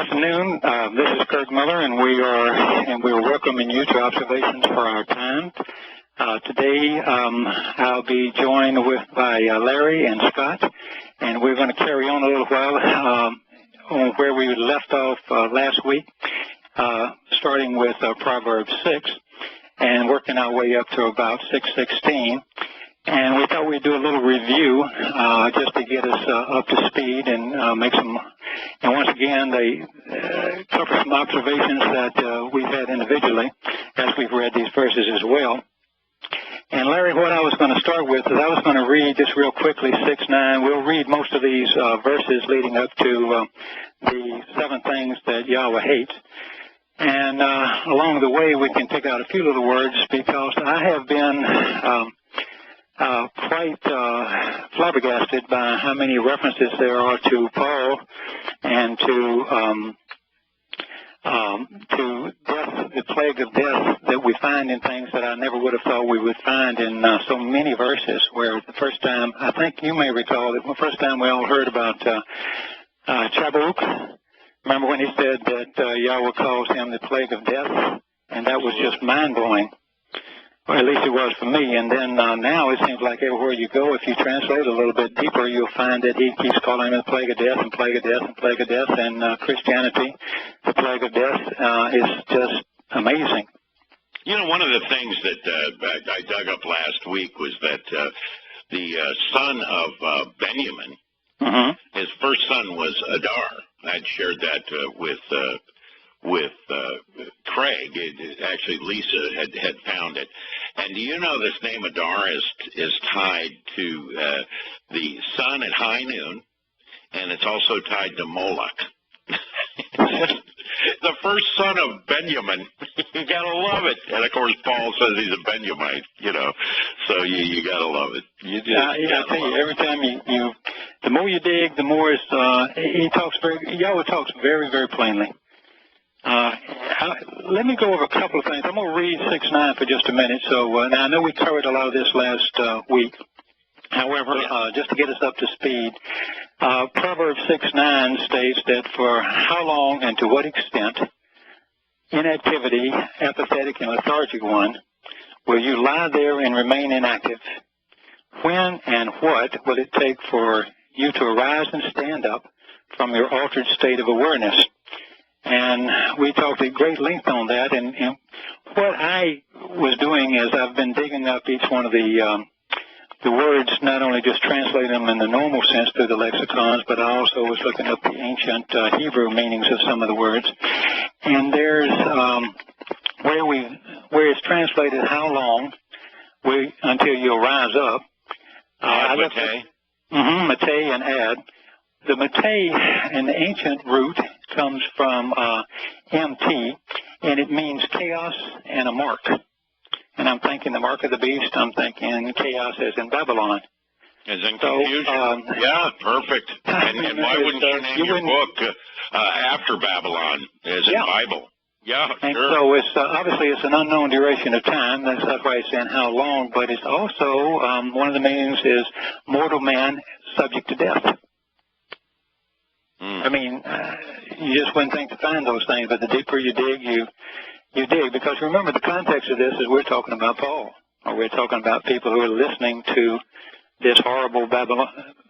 afternoon. This is Kirk Miller, and we are welcoming you to Observations for Our Time. Today, I'll be joined by Larry and Scott, and we're going to carry on a little while on where we left off last week, starting with Proverbs 6 and working our way up to about 6:16. And we thought we'd do a little review just to get us up to speed and make some. And once again, they cover some observations that we've had individually as we've read these verses as well. And Larry, what I was going to start with is I was going to read just real quickly 6:9. We'll read most of these verses leading up to the 7 things that Yahowah hates. And along the way, we can pick out a few little words because I have been quite flabbergasted by how many references there are to Paul and to death, the plague of death that we find in things that I never would have thought we would find in so many verses. Where the first time, I think you may recall that the first time we all heard about Chabuk. Remember when he said that Yahowah calls him the plague of death, and that was just mind-blowing. Or at least it was for me. And then now it seems like everywhere you go, if you translate a little bit deeper, you'll find that he keeps calling it the plague of death and plague of death and plague of death. And Christianity, the plague of death, is just amazing. You know, one of the things that I dug up last week was that the son of Benjamin, his first son was Adar. I'd shared that with Craig. Actually, Lisa had found it. And do you know this name Adar is tied to the sun at high noon, and it's also tied to Moloch. The first son of Benjamin. You gotta love it. And of course, Paul says he's a Benjamite. You know, so you gotta love it. You just I tell you, every time you, the more you dig, the more it's. Yahowah talks very, very plainly. Let me go over a couple of things. I'm going to read 6:9 for just a minute. So now I know we covered a lot of this last week. However, just to get us up to speed, Proverbs 6:9 states that for how long and to what extent, inactivity, apathetic and lethargic one, will you lie there and remain inactive? When and what will it take for you to arise and stand up from your altered state of awareness? And we talked at great length on that. And what I was doing is I've been digging up each one of the words, not only just translating them in the normal sense through the lexicons, but I also was looking up the ancient Hebrew meanings of some of the words. And there's where it's translated how long until you rise up. Matei. Matei and ad. The matei in the ancient root comes from MT, and it means chaos and a mark. And I'm thinking the mark of the beast. I'm thinking chaos as in Babylon. As in confusion. Yeah, perfect. And why wouldn't you name your book after Babylon, as in Bible? Yeah, and sure. So it's obviously it's an unknown duration of time. That's why it's saying how long. But it's also one of the meanings is mortal man subject to death. I mean, you just wouldn't think to find those things, but the deeper you dig, you dig. Because remember, the context of this is we're talking about Paul, or we're talking about people who are listening to this horrible Babylon,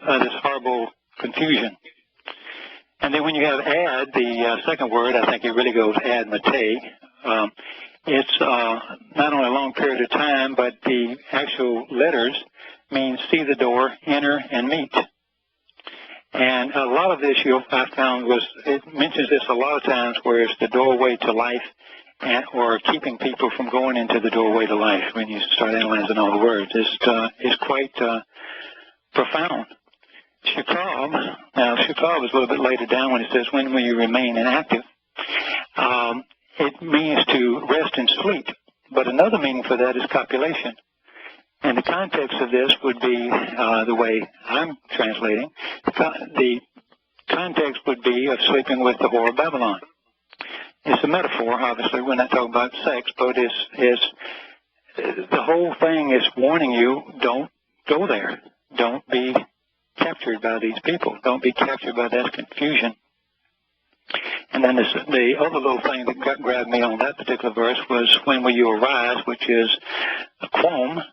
this horrible confusion. And then when you have ad, the second word, I think it really goes ad matei. It's not only a long period of time, but the actual letters mean see the door, enter, and meet. And a lot of this I found it mentions this a lot of times where it's the doorway to life or keeping people from going into the doorway to life when you start analyzing all the words. It's quite profound. Shukab is a little bit later down when it says, when will you remain inactive? It means to rest and sleep. But another meaning for that is copulation. And the context of this would be the way I'm translating. The context would be of sleeping with the whore of Babylon. It's a metaphor, obviously. We're not talking about sex, but it's the whole thing is warning you, don't go there. Don't be captured by these people. Don't be captured by that confusion. And then the other little thing that grabbed me on that particular verse was, when will you arise, which is a quom.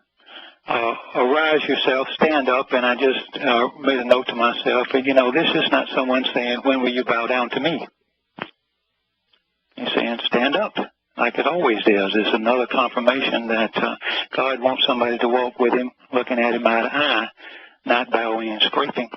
Arise yourself, stand up, and I just made a note to myself, and this is not someone saying, when will you bow down to me? He's saying, stand up, like it always is. It's another confirmation that God wants somebody to walk with him, looking at him eye to eye, not bowing and scraping.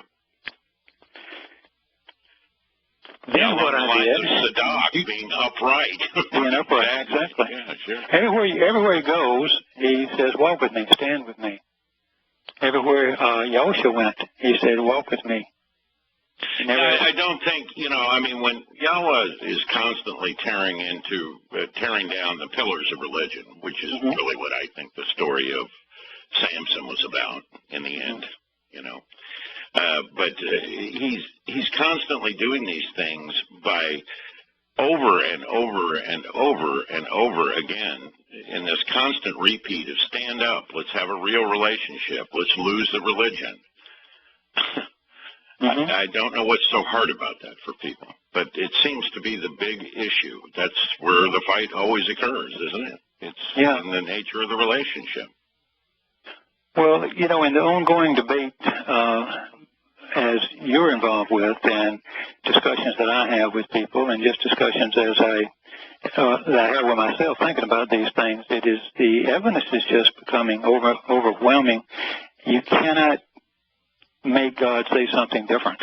Then what I did, Sadak being upright. Being upright, exactly. Yeah, sure. Everywhere he goes, he says, walk with me, stand with me. Everywhere Yahuwah went, he said, walk with me. I don't think, when Yahowah is constantly tearing down the pillars of religion, which is really what I think the story of Samson was about in the end, but he's constantly doing these things by over and over and over and over again in this constant repeat of stand up, let's have a real relationship, let's lose the religion. I don't know what's so hard about that for people, but it seems to be the big issue. That's where the fight always occurs, isn't it? It's in the nature of the relationship. Well, in the ongoing debate, as you're involved with, and discussions that I have with people, and just discussions as that I have with myself thinking about these things, the evidence is just becoming overwhelming. You cannot make God say something different.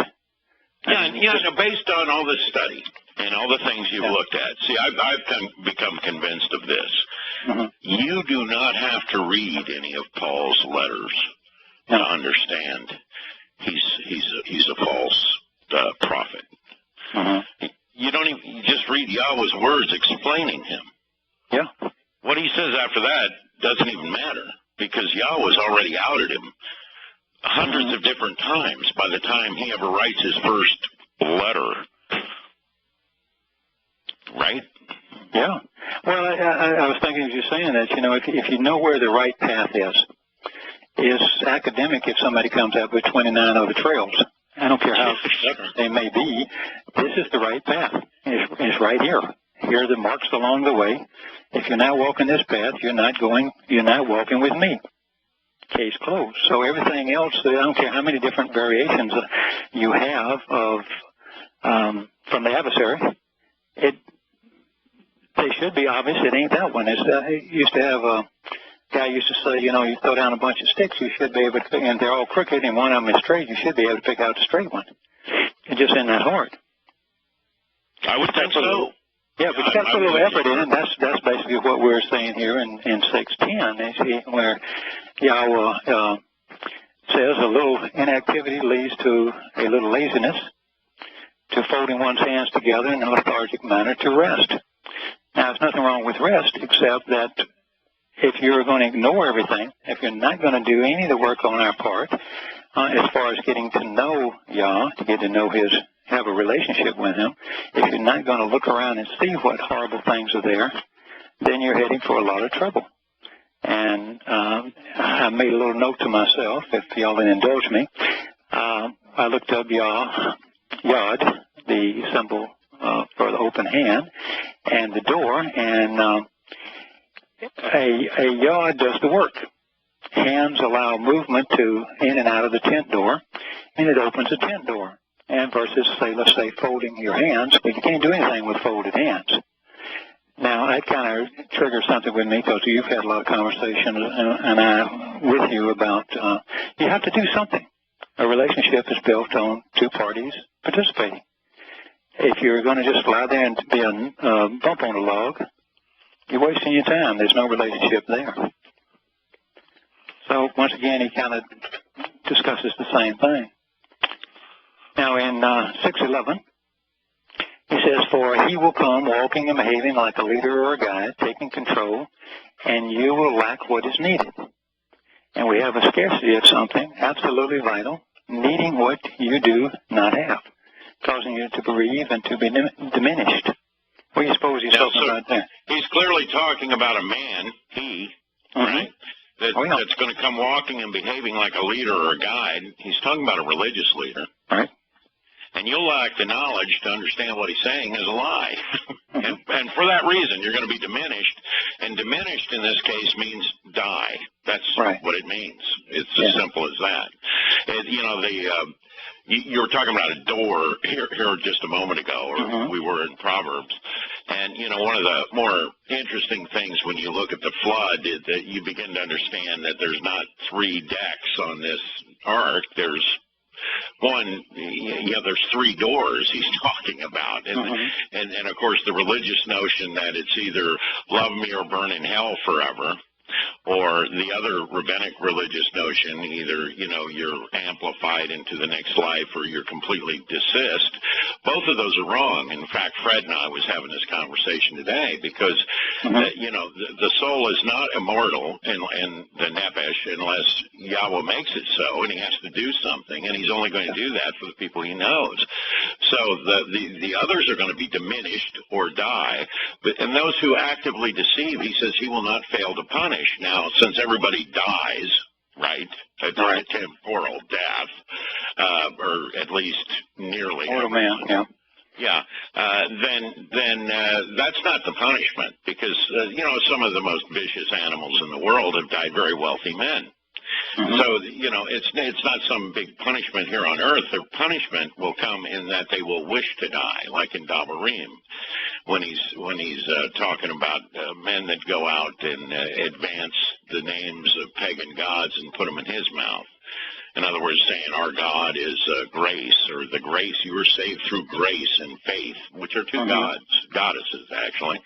Based on all this study and all the things you've looked at, see, I've become convinced of this. You do not have to read any of Paul's letters to understand he's a false prophet. You don't even, you just read Yahweh's words explaining him. Yeah. What he says after that doesn't even matter, because Yahweh's already outed him hundreds of different times by the time he ever writes his first letter. Right? Yeah. Well, I was thinking as you're saying that, if you know where the right path is, it's academic if somebody comes up with 29 other trails. I don't care how different they may be. This is the right path. It's right here. Here are the marks along the way. If you're not walking this path, you're not walking with me. Case closed. So everything else, I don't care how many different variations you have of from the adversary, they should be obvious. It ain't that one. It used to have a guy used to say, you throw down a bunch of sticks, you should be able to pick, and they're all crooked, and one of them is straight, you should be able to pick out the straight one. It just isn't that hard. I would think so. Yeah, but you got to put a little effort in, and that's basically what we're saying here in 6:10, where Yahowah says a little inactivity leads to a little laziness, to folding one's hands together in a lethargic manner to rest. Now, there's nothing wrong with rest, except that if you're going to ignore everything, if you're not going to do any of the work on our part, as far as getting to know Yah, to get to know have a relationship with him, if you're not going to look around and see what horrible things are there, then you're heading for a lot of trouble. And I made a little note to myself, if y'all will indulge me. I looked up Yod, the symbol for the open hand, and the door, and a Yod does the work. Hands allow movement in and out of the tent door, and it opens the tent door. And versus, let's say, folding your hands, but you can't do anything with folded hands. Now, that kind of triggers something with me, because you've had a lot of conversations and I with you about you have to do something. A relationship is built on two parties participating. If you're going to just lie there and be a bump on a log, you're wasting your time. There's no relationship there. So, once again, he kind of discusses the same thing. Now, in 6:11, he says, for he will come walking and behaving like a leader or a guide, taking control, and you will lack what is needed. And we have a scarcity of something absolutely vital, needing what you do not have, causing you to bereave and to be diminished. What do you suppose he's talking about there? He's clearly talking about a man, right? That's going to come walking and behaving like a leader or a guide. He's talking about a religious leader. Right. And you'll lack the knowledge to understand what he's saying is a lie. and for that reason, you're going to be diminished. And diminished in this case means die. That's right. what it means. It's as simple as that. You were talking about a door here just a moment ago, or we were in Proverbs. And, one of the more interesting things when you look at the flood is that you begin to understand that there's not 3 decks on this ark. There's there's 3 doors he's talking about. And of course, the religious notion that it's either love me or burn in hell forever, or the other rabbinic religious notion, either, you're amplified into the next life or you're completely desist. Both of those are wrong. In fact, Fred and I was having this conversation today because, the soul is not immortal in the nephesh unless Yahowah makes it so, and he has to do something, and he's only going to do that for the people he knows. So the others are going to be diminished or die, and those who actively deceive, he says he will not fail to punish. Now, since everybody dies, right, a temporal death, or at least nearly. Oh, man, yeah. Yeah, then that's not the punishment because, some of the most vicious animals in the world have died very wealthy men. So, it's not some big punishment here on earth. Their punishment will come in that they will wish to die, like in Dabarim, when he's talking about men that go out and advance the names of pagan gods and put them in his mouth. In other words, saying our God is grace, or the grace, you were saved through grace and faith, which are 2 goddesses, actually.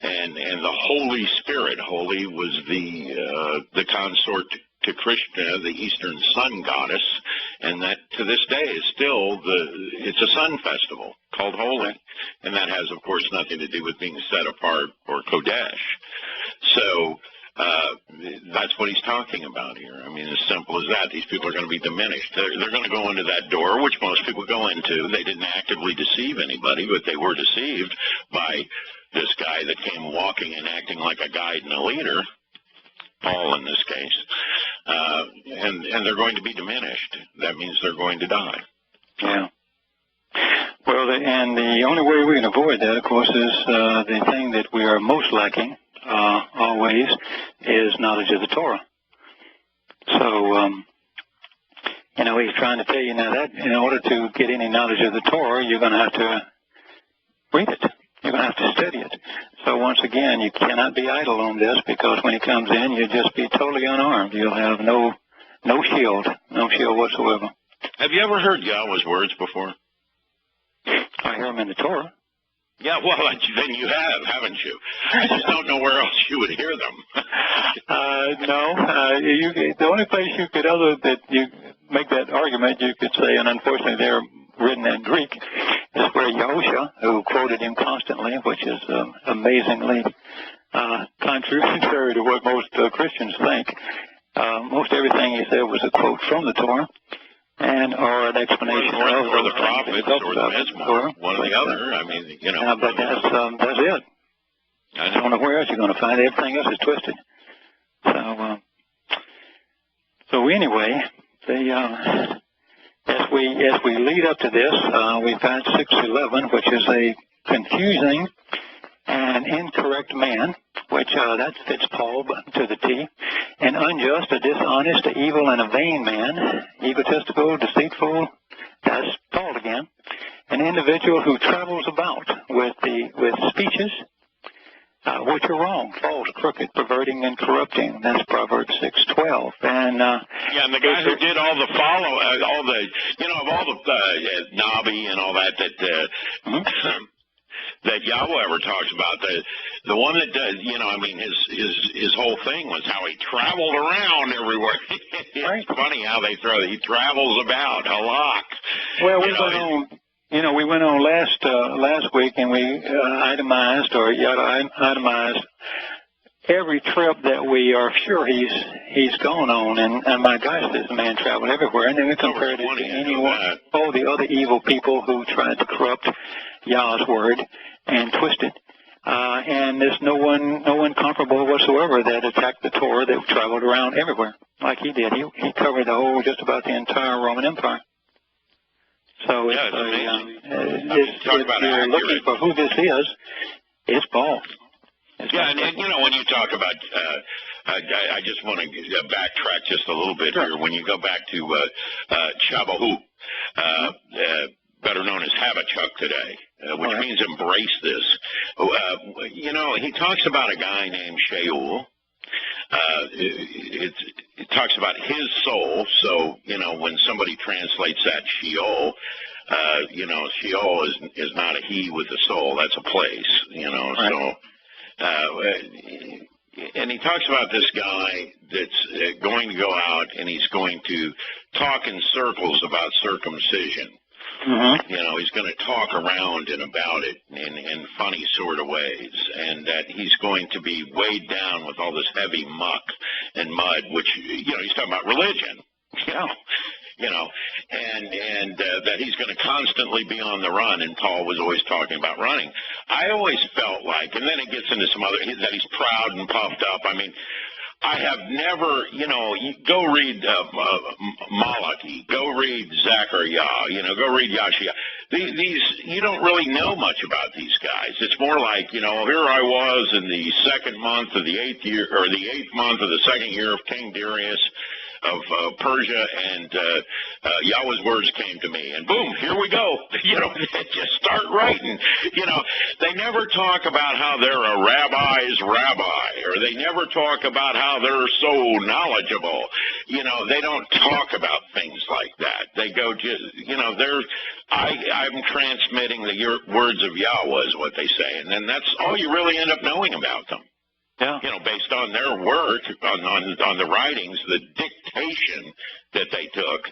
And the Holy Spirit, holy was the consort to Krishna, the Eastern sun goddess, and that to this day is still it's a sun festival called Holy, and that has, of course, nothing to do with being set apart or Kodesh. So that's what he's talking about here. I mean, as simple as that. These people are going to be diminished. They're going to go into that door, which most people go into. They didn't actively deceive anybody, but they were deceived by this guy that came walking and acting like a guide and a leader, Paul in this case, and they're going to be diminished. That means they're going to die. Yeah. Well, and the only way we can avoid that, of course, is the thing that we are most lacking always is knowledge of the Torah. So, he's trying to tell you now that in order to get any knowledge of the Torah, you're going to have to read it. You're going to have to study it. So once again, you cannot be idle on this because when he comes in, you'll just be totally unarmed. You'll have no shield whatsoever. Have you ever heard Yahweh's words before? I hear them in the Torah. Yeah, well, then you have, haven't you? I just don't know where else you would hear them. No. The only place you could, other that you make that argument, you could say, and unfortunately they're written in Greek, is where Yahusha, who quoted him constantly, which is amazingly contrary to what most Christians think. Most everything he said was a quote from the Torah. Or an explanation or the prophets, or the Mizmor, one or the other. I mean, but that's it. I don't know where else you're going to find it. Everything else is twisted. So anyway, as we lead up to this, we've got 6:11, which is a confusing and incorrect man, which that fits Paul to the T. An unjust, a dishonest, a evil, and a vain man, egotistical, deceitful, that's Paul again. An individual who travels about with speeches which are wrong, false, crooked, perverting, and corrupting. That's Proverbs 6:12. And and the guy who did all the Nabi and all that that Yahowah ever talks about, the one that does, his whole thing was how he traveled around everywhere. It's funny how he travels about, halak. Well, we went on last week and we itemized every trip that we are sure he's gone on, and my gosh, this man traveled everywhere. And then we compared it to all the other evil people who tried to corrupt Yah's word and twist it. And there's no one comparable whatsoever that attacked the Torah that traveled around everywhere like he did. He covered just about the entire Roman Empire. So yeah, it's amazing. if you're looking for who this is, it's Paul. Yeah, and you know, when you talk about, I just want to backtrack just a little bit here. When you go back to Yahowah, better known as Habakkuk today, which means embrace this. You know, he talks about a guy named Sheol. It talks about his soul. So, you know, when somebody translates that Sheol, you know, Sheol is not a he with a soul. That's a place, you know, so. And he talks about this guy that's going to go out and he's going to talk in circles about circumcision. Mm-hmm. You know, he's going to talk around and about it in funny sort of ways, and that he's going to be weighed down with all this heavy muck and mud, which, you know, he's talking about religion, you know, and that he's going to constantly be on the run, and Paul was always talking about running. I always felt like, and then it gets into some other, that he's proud and puffed up. I mean, I have never, you know, go read Malachi, go read Zechariah, you know, go read Yahshua. These, you don't really know much about these guys. It's more like, you know, here I was in the second month of the 8th year, or the 8th month of the second year of King Darius of Persia, and Yahweh's words came to me, and boom, here we go. You know, they just start writing. You know, they never talk about how they're a rabbi's rabbi, or they never talk about how they're so knowledgeable. You know, they don't talk about things like that. They go just, you know, I'm transmitting the words of Yahweh is what they say, and then that's all you really end up knowing about them. Yeah. You know, based on their work, on the writings, the dictation that they took.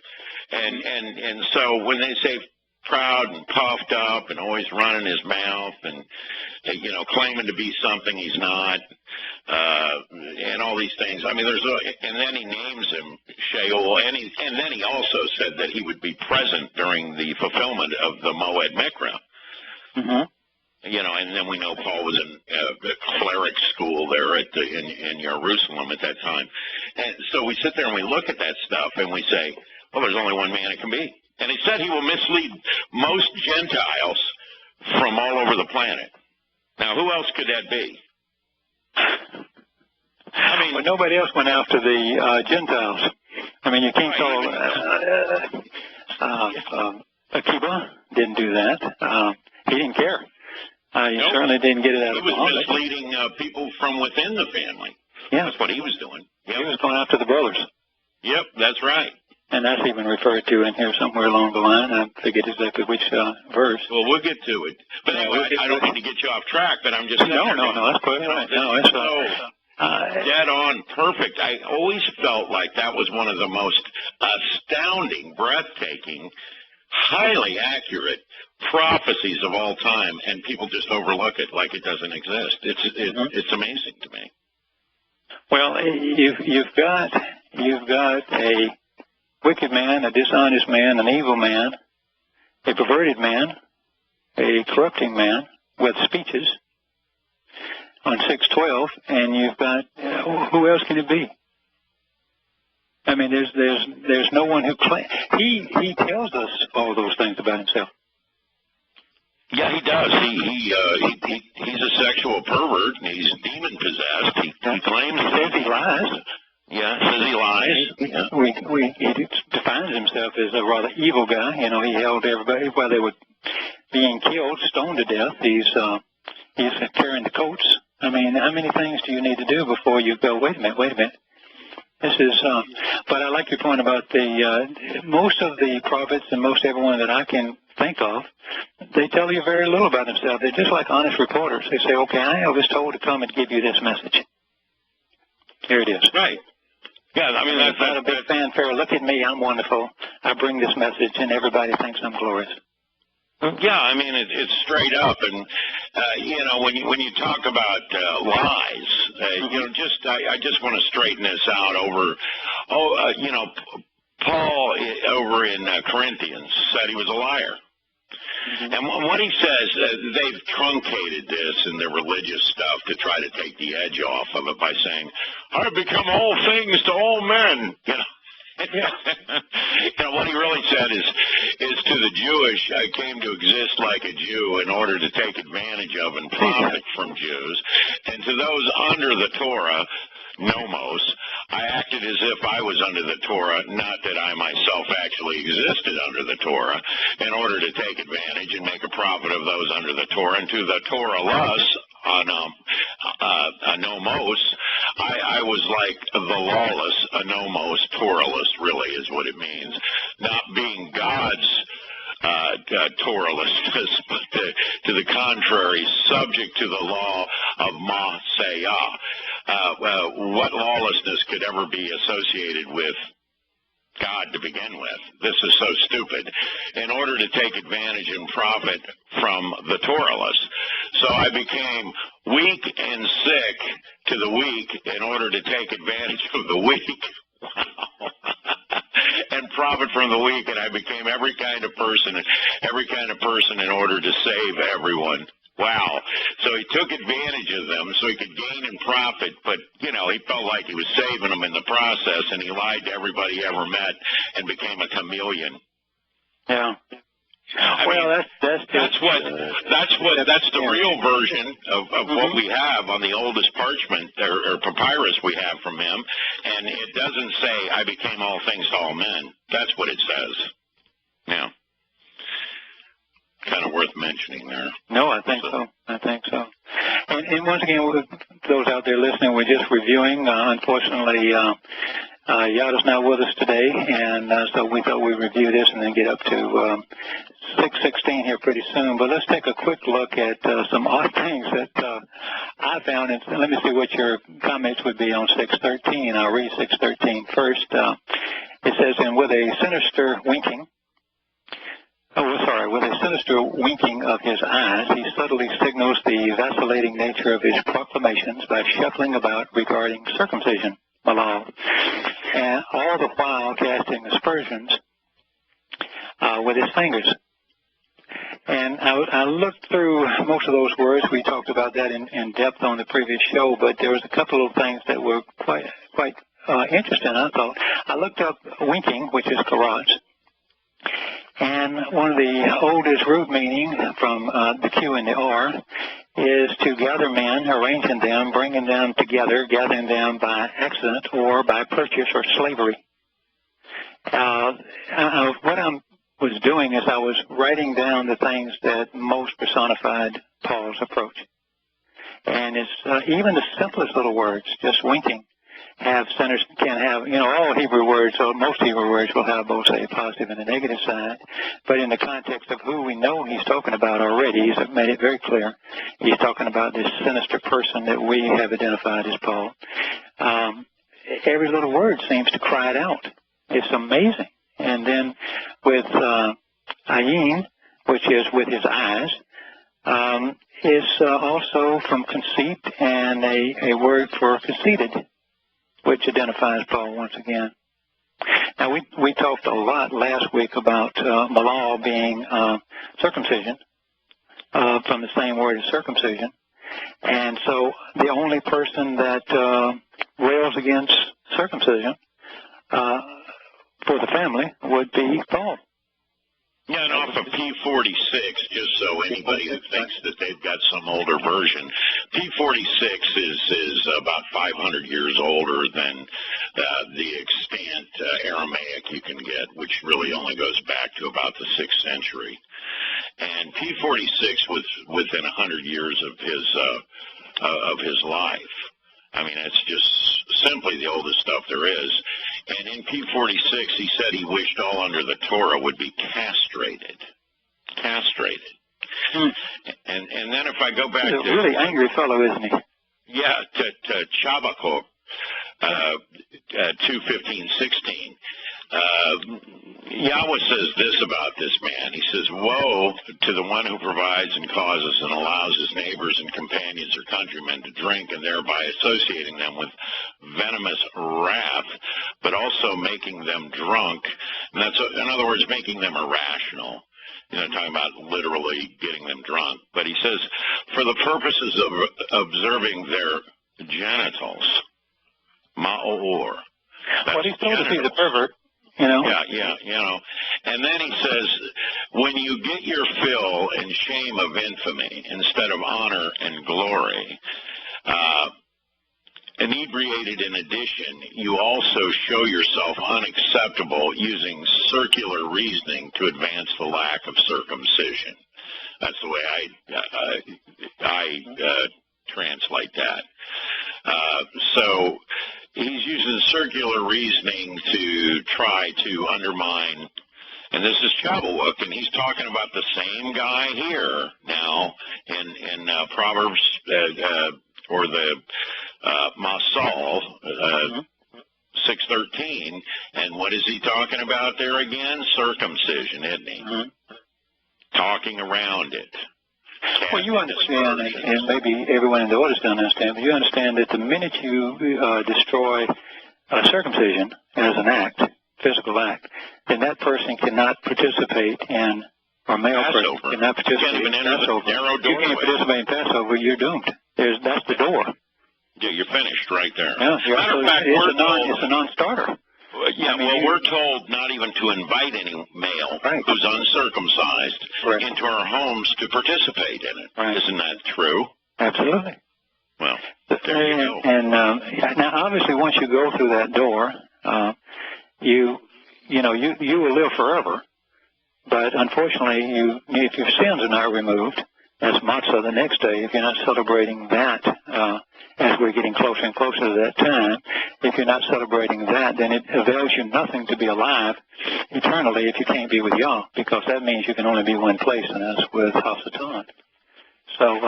And so when they say proud and puffed up and always running his mouth and, you know, claiming to be something he's not, and all these things. I mean, and then he names him Sheol, and then he also said that he would be present during the fulfillment of the Moed Mikra. Mm-hmm. You know, and then we know Paul was in the cleric school there in Jerusalem at that time. And so we sit there and we look at that stuff and we say, well, there's only one man it can be. And he said he will mislead most Gentiles from all over the planet. Now, who else could that be? I mean, well, nobody else went after the Gentiles. I mean, you can't call Akiba didn't do that. He didn't care. He certainly didn't get it out of He was misleading people from within the family. Yeah. That's what he was doing. Yep. He was going after the brothers. Yep, that's right. And that's even referred to in here somewhere along the line. I forget exactly which verse. Well, we'll get to it. But anyway, I don't mean to get you off track, but I'm just saying. No, that's quite right. It's so dead on perfect. I always felt like that was one of the most astounding, breathtaking, highly accurate prophecies of all time, and people just overlook it like it doesn't exist. It's amazing to me. Well, you've got a wicked man, a dishonest man, an evil man, a perverted man, a corrupting man with speeches on 6:12, and you've got who else can it be? I mean, there's no one who claims. He tells us all those things about himself. Yeah, he does. He's a sexual pervert, and he's demon possessed. He claims he says he lies. Yeah, says he lies. He defines himself as a rather evil guy. You know, he held everybody while they were being killed, stoned to death. He's carrying the coats. I mean, how many things do you need to do before you go, wait a minute? This is, but I like your point about most of the prophets and most everyone that I can think of, they tell you very little about themselves. They're just like honest reporters. They say, okay, I was told to come and give you this message. Here it is. Right. Yeah, I mean, that's not a big fanfare. Look at me, I'm wonderful. I bring this message, and everybody thinks I'm glorious. Yeah, I mean, it's straight up, and you know, when you talk about lies, you know, I just want to straighten this out over. You know, Paul over in Corinthians said he was a liar. Mm-hmm. And what he says, they've truncated this in their religious stuff to try to take the edge off of it by saying, I've become all things to all men. You know, Yeah. What he really said is to the Jewish, I came to exist like a Jew in order to take advantage of and profit from Jews. And to those under the Torah, nomos, I acted as if I was under the Torah, not that I myself actually existed under the Torah, in order to take advantage and make a profit of those under the Torah. And to the Torah-less, anomos, I was like the lawless, anomos, Torah-less, really is what it means. Not being God's Torah-lessness, but to the contrary, subject to the law of Ma'aseh. What lawlessness could ever be associated with God to begin with? This is so stupid. In order to take advantage and profit from the Torah-less. So I became weak and sick to the weak in order to take advantage of the weak. Wow. And profit from the weak, and I became every kind of person in order to save everyone. Wow. So he took advantage of them so he could gain and profit, but, he felt like he was saving them in the process, and he lied to everybody he ever met and became a chameleon. Yeah. That's the real version of what we have on the oldest parchment or papyrus we have from him, and it doesn't say, I became all things to all men. That's what it says. Yeah. Kind of worth mentioning there. No, I think so. And once again, those out there listening, we're just reviewing. Unfortunately, Yada's not with us today, and so we thought we'd review this and then get up to 6:16 here pretty soon. But let's take a quick look at some odd things that I found. And let me see what your comments would be on 6:13. I'll read 6:13 first. It says, and with a sinister winking of his eyes, he subtly signals the vacillating nature of his proclamations by shuffling about regarding circumcision, malal, and all the while casting aspersions with his fingers. And I looked through most of those words. We talked about that in depth on the previous show, but there was a couple of things that were quite interesting, I thought. I looked up winking, which is karat, and one of the oldest root meaning from the Q and the R is to gather men, arranging them, bringing them together, gathering them by accident or by purchase or slavery. What I was doing is I was writing down the things that most personified Paul's approach. And it's even the simplest little words, just winking, can have, all Hebrew words, or most Hebrew words will have both a positive and a negative side. But in the context of who we know he's talking about already, he's made it very clear. He's talking about this sinister person that we have identified as Paul. Every little word seems to cry it out. It's amazing. And then with ayin, which is with his eyes, is also from conceit and a word for conceited, which identifies Paul once again. Now, we talked a lot last week about malal being circumcision, from the same word as circumcision. And so the only person that rails against circumcision for the family would be Paul. Yeah, and off of P46, just so anybody who thinks that they've got some older version, P46 is about 500 years older than the extant Aramaic you can get, which really only goes back to about the 6th century. And P46 was within 100 years of his life. I mean, it's just simply the oldest stuff there is. And in P46, he said he wished all under the Torah would be castrated. And then if I go back to... He's a really angry fellow, isn't he? Yeah, to Chabakok, 2:15-16. Yahweh says this about this man. He says, woe to the one who provides and causes and allows his neighbors and companions or countrymen to drink, and thereby associating them with venomous wrath, but also making them drunk. And that's, in other words, making them irrational. Talking about literally getting them drunk. But he says, for the purposes of observing their genitals, ma'or. Well, he's told us he's a pervert. you know? Yeah, you know. And then he says, when you get your fill and shame of infamy instead of honor and glory, inebriated in addition, you also show yourself unacceptable using circular reasoning to advance the lack of circumcision. That's the way I translate that. So he's using circular reasoning to try to undermine, and this is Yahowah, and he's talking about the same guy here now in Proverbs or the Masal 6:13, and what is he talking about there again? Circumcision, isn't he? Talking around it. Well, you understand, and maybe everyone in the audience doesn't understand, but you understand that the minute you destroy circumcision as an act, physical act, then that person cannot participate in, or male person cannot participate in Passover. You can't participate in Passover, you're doomed. That's the door. Yeah, you're finished right there. Yeah, matter of fact, it's a non-starter. Yeah, we're told not even to invite any male who's uncircumcised into our homes to participate in it. Isn't that true? Absolutely. Well, there you go. And now, obviously, once you go through that door, you will live forever. But unfortunately, if your sins are not removed, that's matzah the next day. If you're not celebrating that, as we're getting closer and closer to that time, if you're not celebrating that, then it avails you nothing to be alive eternally if you can't be with Yah, because that means you can only be one place, and that's with Hasatan. So,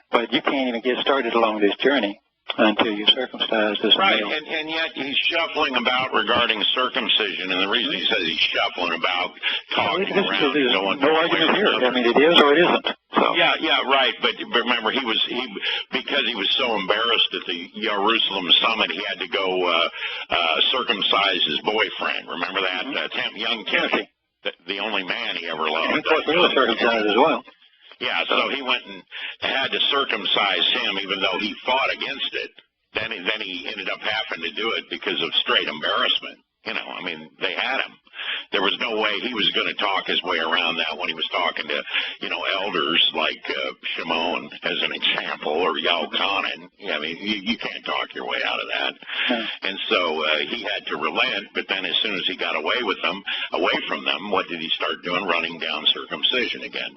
but you can't even get started along this journey until you're circumcised as a male. And yet he's shuffling about regarding circumcision, and the reason he says he's shuffling about, talking around, going no argument here. I mean, it is or it isn't. So. Yeah, right. But remember, because he was so embarrassed at the Jerusalem summit, he had to go circumcise his boyfriend. Remember that? Young Timothy, the only man he ever loved. And of course, he was circumcised as well. Yeah, so he went and had to circumcise him, even though he fought against it. Then he ended up having to do it because of straight embarrassment. You know, I mean, they had him. There was no way he was going to talk his way around that when he was talking to, elders like Shimon, as an example, or Yalkanan. I mean, you can't talk your way out of that. And so he had to relent, but then as soon as he got away from them, what did he start doing? Running down circumcision again.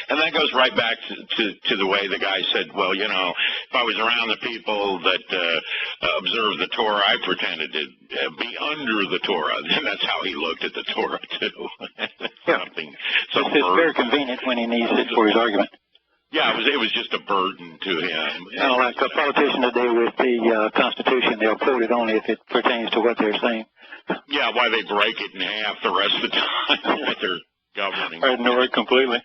And that goes right back to the way the guy said, well, if I was around the people that observe the Torah, I pretended to be under the Torah. And that's how he looked at the Torah, too. It's very convenient when he needs it for his argument. Yeah, it was just a burden to him. Like a politician today with the Constitution, they'll quote it only if it pertains to what they're saying. Yeah, why they break it in half the rest of the time that they're governing. I ignore it completely.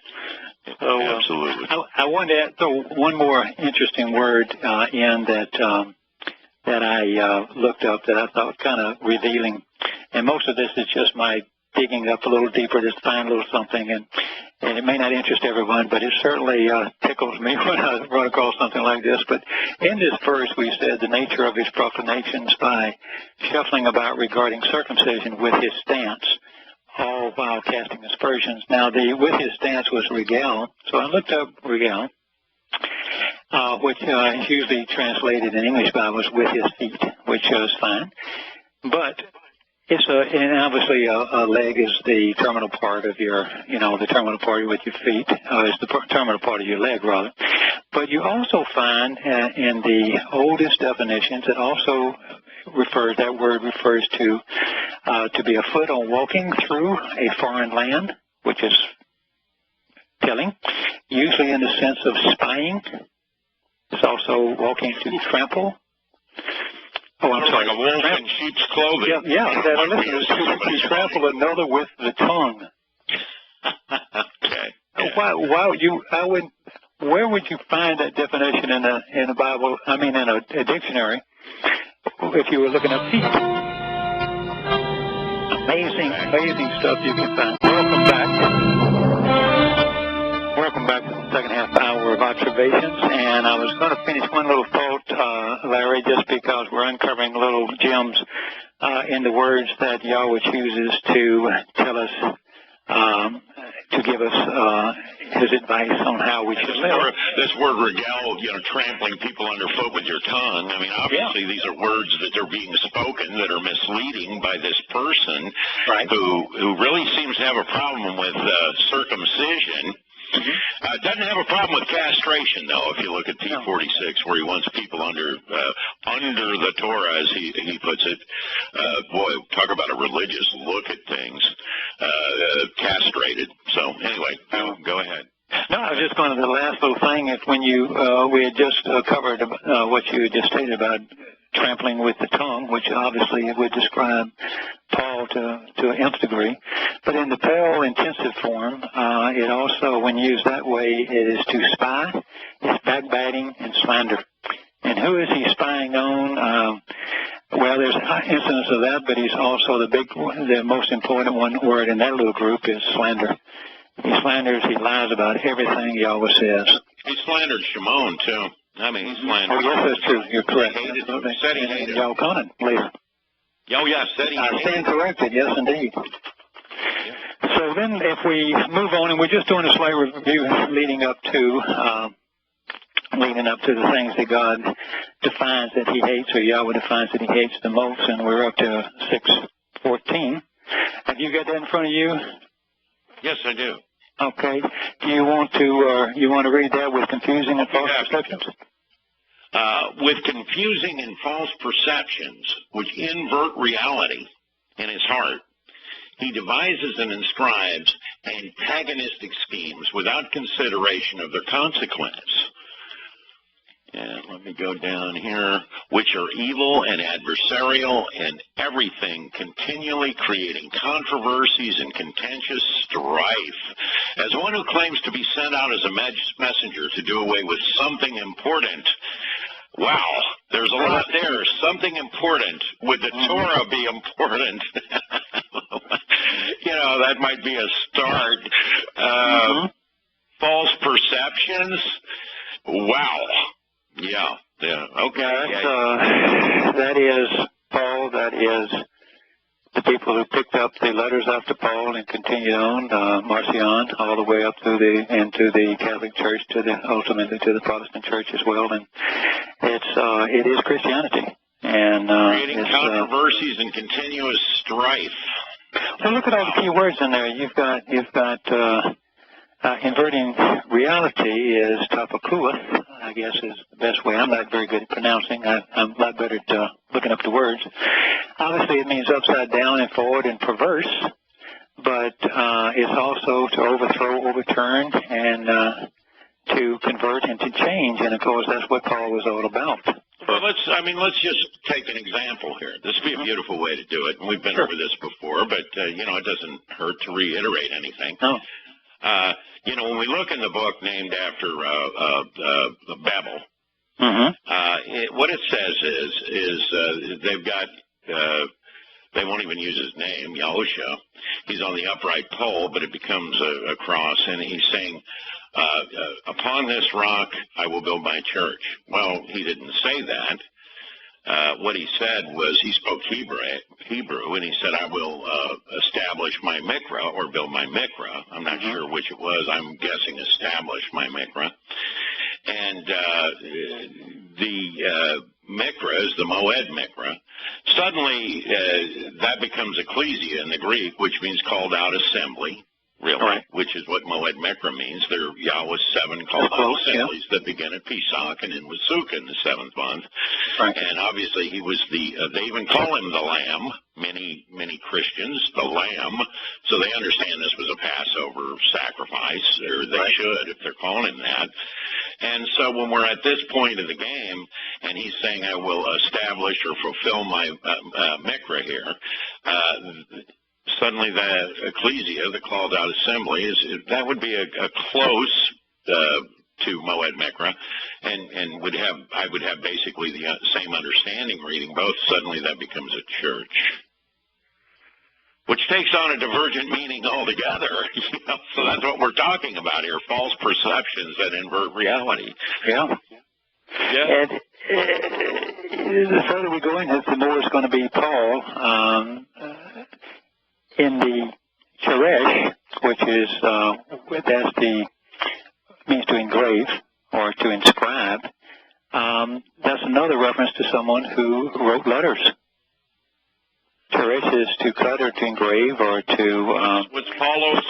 So, absolutely. I wanted to add one more interesting word in that I looked up that I thought kind of revealing. And most of this is just my digging up a little deeper to find a little something. And it may not interest everyone, but it certainly tickles me when I run across something like this. But in this verse, we said the nature of his proclamations by shuffling about regarding circumcision with his stance, all while casting aspersions. Now, with his stance was regal. So I looked up regal, which is usually translated in English Bibles with his feet, which is fine. But and obviously a leg is the terminal part of your, the terminal part with your feet, is the terminal part of your leg, rather. But you also find in the oldest definitions, it also that word refers to be afoot on walking through a foreign land, which is telling, usually in the sense of spying. It's also walking to trample. Oh, I'm sorry. Like a wolf in sheep's clothing. Yeah. To trample another with the tongue. Okay. Where would you find that definition in a Bible? I mean, in a dictionary, if you were looking up feet. Amazing stuff you can find. Welcome back to the second half hour of observations, and I was going to finish one little thought, Larry, just because we're uncovering little gems in the words that Yahowah chooses to tell us, to give us his advice on how we should live. This word regale, trampling people underfoot with your tongue. I mean, obviously these are words that are being spoken that are misleading by this person who really seems to have a problem with circumcision. Doesn't have a problem with castration, though, if you look at T46, where he wants people under the Torah, as he puts it. Boy, talk about a religious look at things. Castrated. So, anyway, go ahead. No, I was just going to the last little thing. If when we had just covered what you had just stated about trampling with the tongue, which obviously would describe Paul to an nth degree. But in the Paul intensive form, it also, when used that way, it is to spy, it's backbiting and slander. And who is he spying on? Well, there's incidents of that, but he's also the most important word in that little group is slander. He slanders, he lies about everything Yahowah says. He slandered Shimon, too. I mean, he slandered. Oh, yes, that's true. You're correct. He hated him. Said he hated him. Yahuwah later. Oh, yeah, said he hated him. I stand corrected, yes, indeed. So then if we move on, and we're just doing a slight review leading up to the things that God defines that he hates, or Yahowah defines that he hates the most, and we're up to 6:14. Have you got that in front of you? Yes, I do. Okay. Do you want to read that with confusing and false perceptions? With confusing and false perceptions, which invert reality in his heart, he devises and inscribes antagonistic schemes without consideration of their consequence. And let me go down here, which are evil and adversarial and everything, continually creating controversies and contentious strife. As one who claims to be sent out as a messenger to do away with something important. Wow, there's a lot there. Something important. Would the Torah be important? That might be a start. False perceptions. Wow. Yeah, okay. That is Paul, that is the people who picked up the letters after Paul and continued on, Marcion, all the way up through into the Catholic Church, ultimately to the Protestant Church as well, and it is Christianity. And creating controversies and continuous strife. So look at all the key words in there. You've got inverting reality is tapakua, I guess is the best way. I'm not very good at pronouncing. I'm a lot better at looking up the words. Obviously, it means upside down and forward and perverse, but it's also to overthrow, overturn, and to convert and to change. And, of course, that's what Paul was all about. Well, let's just take an example here. This would be a beautiful way to do it, and we've been over this before, but, it doesn't hurt to reiterate anything. No. When we look in the book named after Babel, what it says is they've got, they won't even use his name, Yahusha. He's on the upright pole, but it becomes a cross, and he's saying, upon this rock I will build my church. Well, he didn't say that. What he said was, he spoke Hebrew, and he said, I will establish my mikra, or build my mikra. I'm not sure which it was. I'm guessing establish my mikra. And the mikra is the Moed mikra. Suddenly, that becomes ecclesia in the Greek, which means called out assembly. Really, which is what Moed Mikra means. They're Yahweh's 7 called out assemblies that begin at Pesach and end with Sukkah in the 7th month. And obviously he was they even call him the Lamb, many Christians, the Lamb, so they understand this was a Passover sacrifice, or they should if they're calling him that. And so when we're at this point of the game, and he's saying, I will establish or fulfill my Mikra here, suddenly the ecclesia, the called out assembly, that would be a close to Moed Mikra, and I would have basically the same understanding reading both. Suddenly that becomes a church, which takes on a divergent meaning altogether. So that's what we're talking about here: false perceptions that invert reality. Yeah. Yeah. the further we go in it, the more it's going to be Paul. In the Cheresh, which is means to engrave or to inscribe. That's another reference to someone who wrote letters. Cheresh is to cut or to engrave or to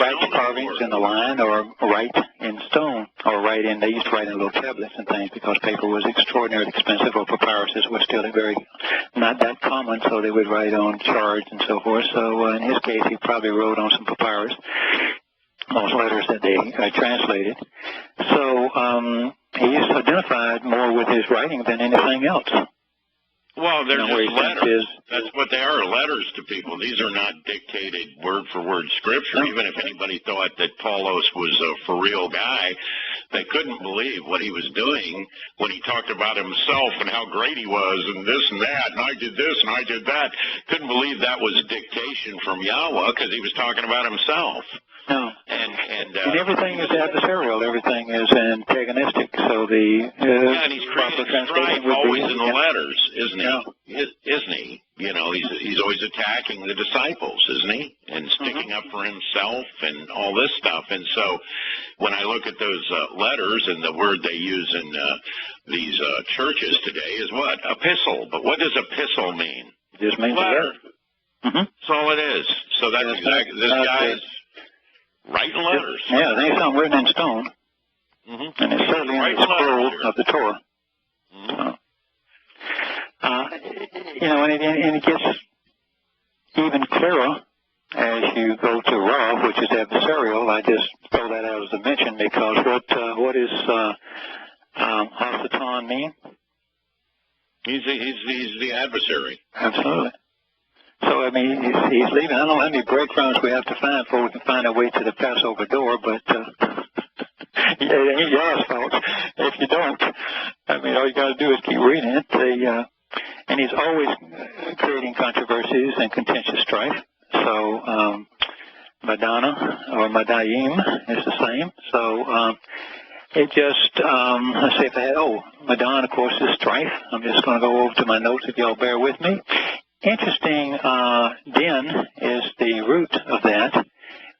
write carvings in the line or write in stone or they used to write in little tablets and things because paper was extraordinarily expensive or papyruses were still not that common, so they would write on shards and so forth. So in his case, he probably wrote on some papyrus, those letters that they translated. So he's identified more with his writing than anything else. Well, they're just letters. That's what they are, letters to people. These are not dictated word-for-word scripture. No. Even if anybody thought that Paulos was a for-real guy, they couldn't believe what he was doing when he talked about himself and how great he was and this and that, and I did this and I did that. Couldn't believe that was dictation from Yahowah because he was talking about himself. No. And everything is adversarial. Everything is antagonistic. So and he's creating strife always in the letters, isn't he? Yeah. Isn't he? You know, he's always attacking the disciples, isn't he? And sticking up for himself and all this stuff. And so when I look at those letters and the word they use in these churches today is what? Epistle. But what does epistle mean? It just means letter. That's all it is. So that's exactly this guy's writing letters. Yeah, they ain't something written in stone. And it's certainly in the scroll of the Torah. And it gets even clearer as you go to Rav, which is adversarial. I just throw that out as a mention because what does Hasatan mean? He's the adversary. Absolutely. So, I mean, he's leaving. I don't know how many breadcrumbs we have to find before we can find our way to the Passover door, but it ain't your fault if you don't. I mean, all you got to do is keep reading it. And he's always creating controversies and contentious strife. So, Madonna or Madayim is the same. So, it just, let's see if I had, Madonna, of course, is strife. I'm just going to go over to my notes if y'all bear with me. Interesting, din is the root of that,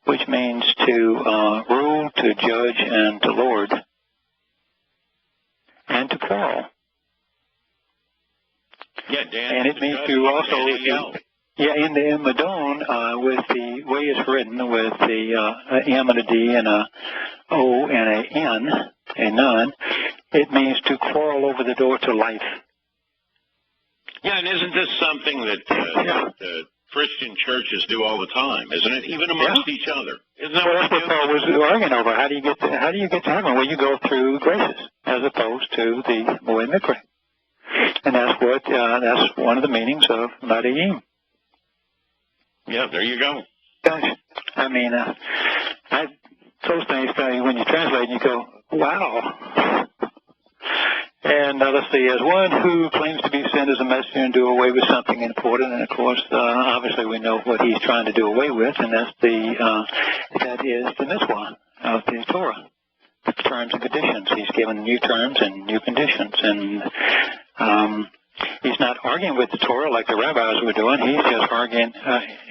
which means to rule, to judge, and to lord, and to quarrel. Yeah, Dan. And it means to also, in the Madon, with the way it's written, with the M and a D and a O and a N, a nun, it means to quarrel over the door to life. Yeah, and isn't this something that Christian churches do all the time, isn't it? Even amongst each other. Isn't that that's what Paul was arguing over. How do you get to heaven? Well, you go through graces as opposed to the Moed Mikra. And that's one of the meanings of Madayim. Yeah, there you go. Gosh, I mean, those things when you translate, you go, wow. And let's see, as one who claims to be sent as a messenger and do away with something important, and of course, obviously we know what he's trying to do away with, and that is the mitzvah of the Torah, the terms and conditions. He's given new terms and new conditions, and he's not arguing with the Torah like the rabbis were doing. He's just arguing,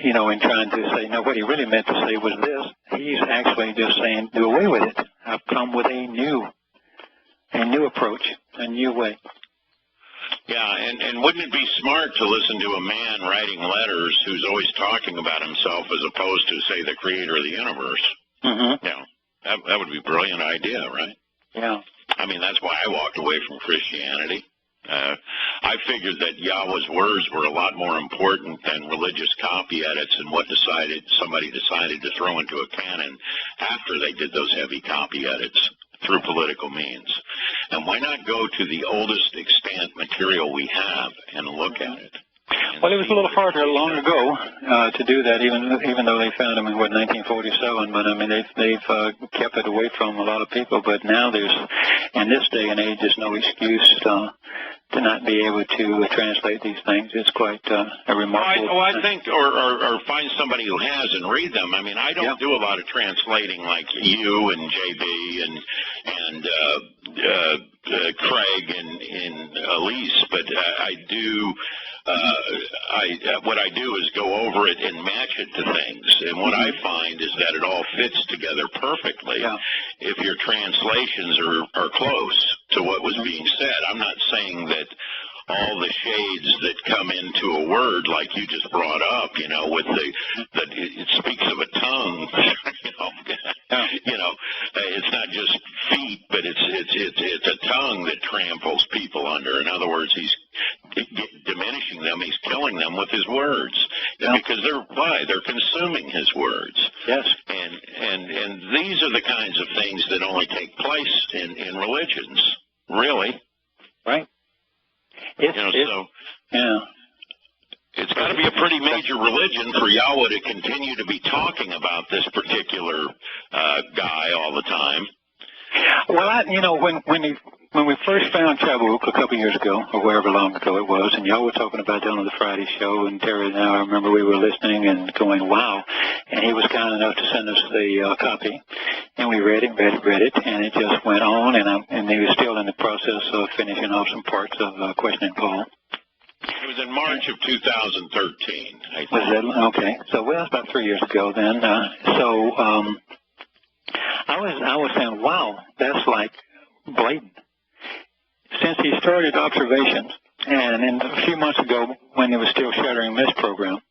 in trying to say, no, what he really meant to say was this. He's actually just saying, do away with it. I've come with a new approach, a new way. Yeah, and wouldn't it be smart to listen to a man writing letters who's always talking about himself as opposed to, say, the creator of the universe? Yeah, that would be a brilliant idea, right? Yeah. I mean, that's why I walked away from Christianity. I figured that Yahweh's words were a lot more important than religious copy edits and what somebody decided to throw into a canon after they did those heavy copy edits through political means. And why not go to the oldest extant material we have and look at it? Well, it was a little harder long ago to do that, even though they found them in 1947. But I mean, they've kept it away from a lot of people. But now in this day and age, there's no excuse to not be able to translate these things. It's quite a remarkable. I think, or find somebody who has and read them. I mean, I don't do a lot of translating like you and JB and Craig in Elise, but I do. What I do is go over it and match it to things, and what I find is that it all fits together perfectly if your translations are close to what was being said. I'm not saying that all the shades that come into a word, like you just brought up, with that it speaks of a tongue, it's not just feet, but it's a tongue that tramples people under. In other words, he's diminishing them, he's killing them with his words, because they're consuming his words. Yes. And these are the kinds of things that only take place in religions, really. Right. It's got to be a pretty major religion for Yahowah to continue to be talking about this particular guy all the time. Well, when we first found Chabuk a couple of years ago, or wherever long ago it was, and y'all were talking about that on the Friday show, and Terry and I remember we were listening and going, wow. And he was kind enough to send us the copy, and we read it, and it just went on, and he was still in the process of finishing off some parts of Questioning Paul. It was in March of 2013, I think. Was that, okay. So, well, that's about 3 years ago then. I was saying, wow, that's like blatant. Since he started observations, and then a few months ago when he was still Shattering Myths program,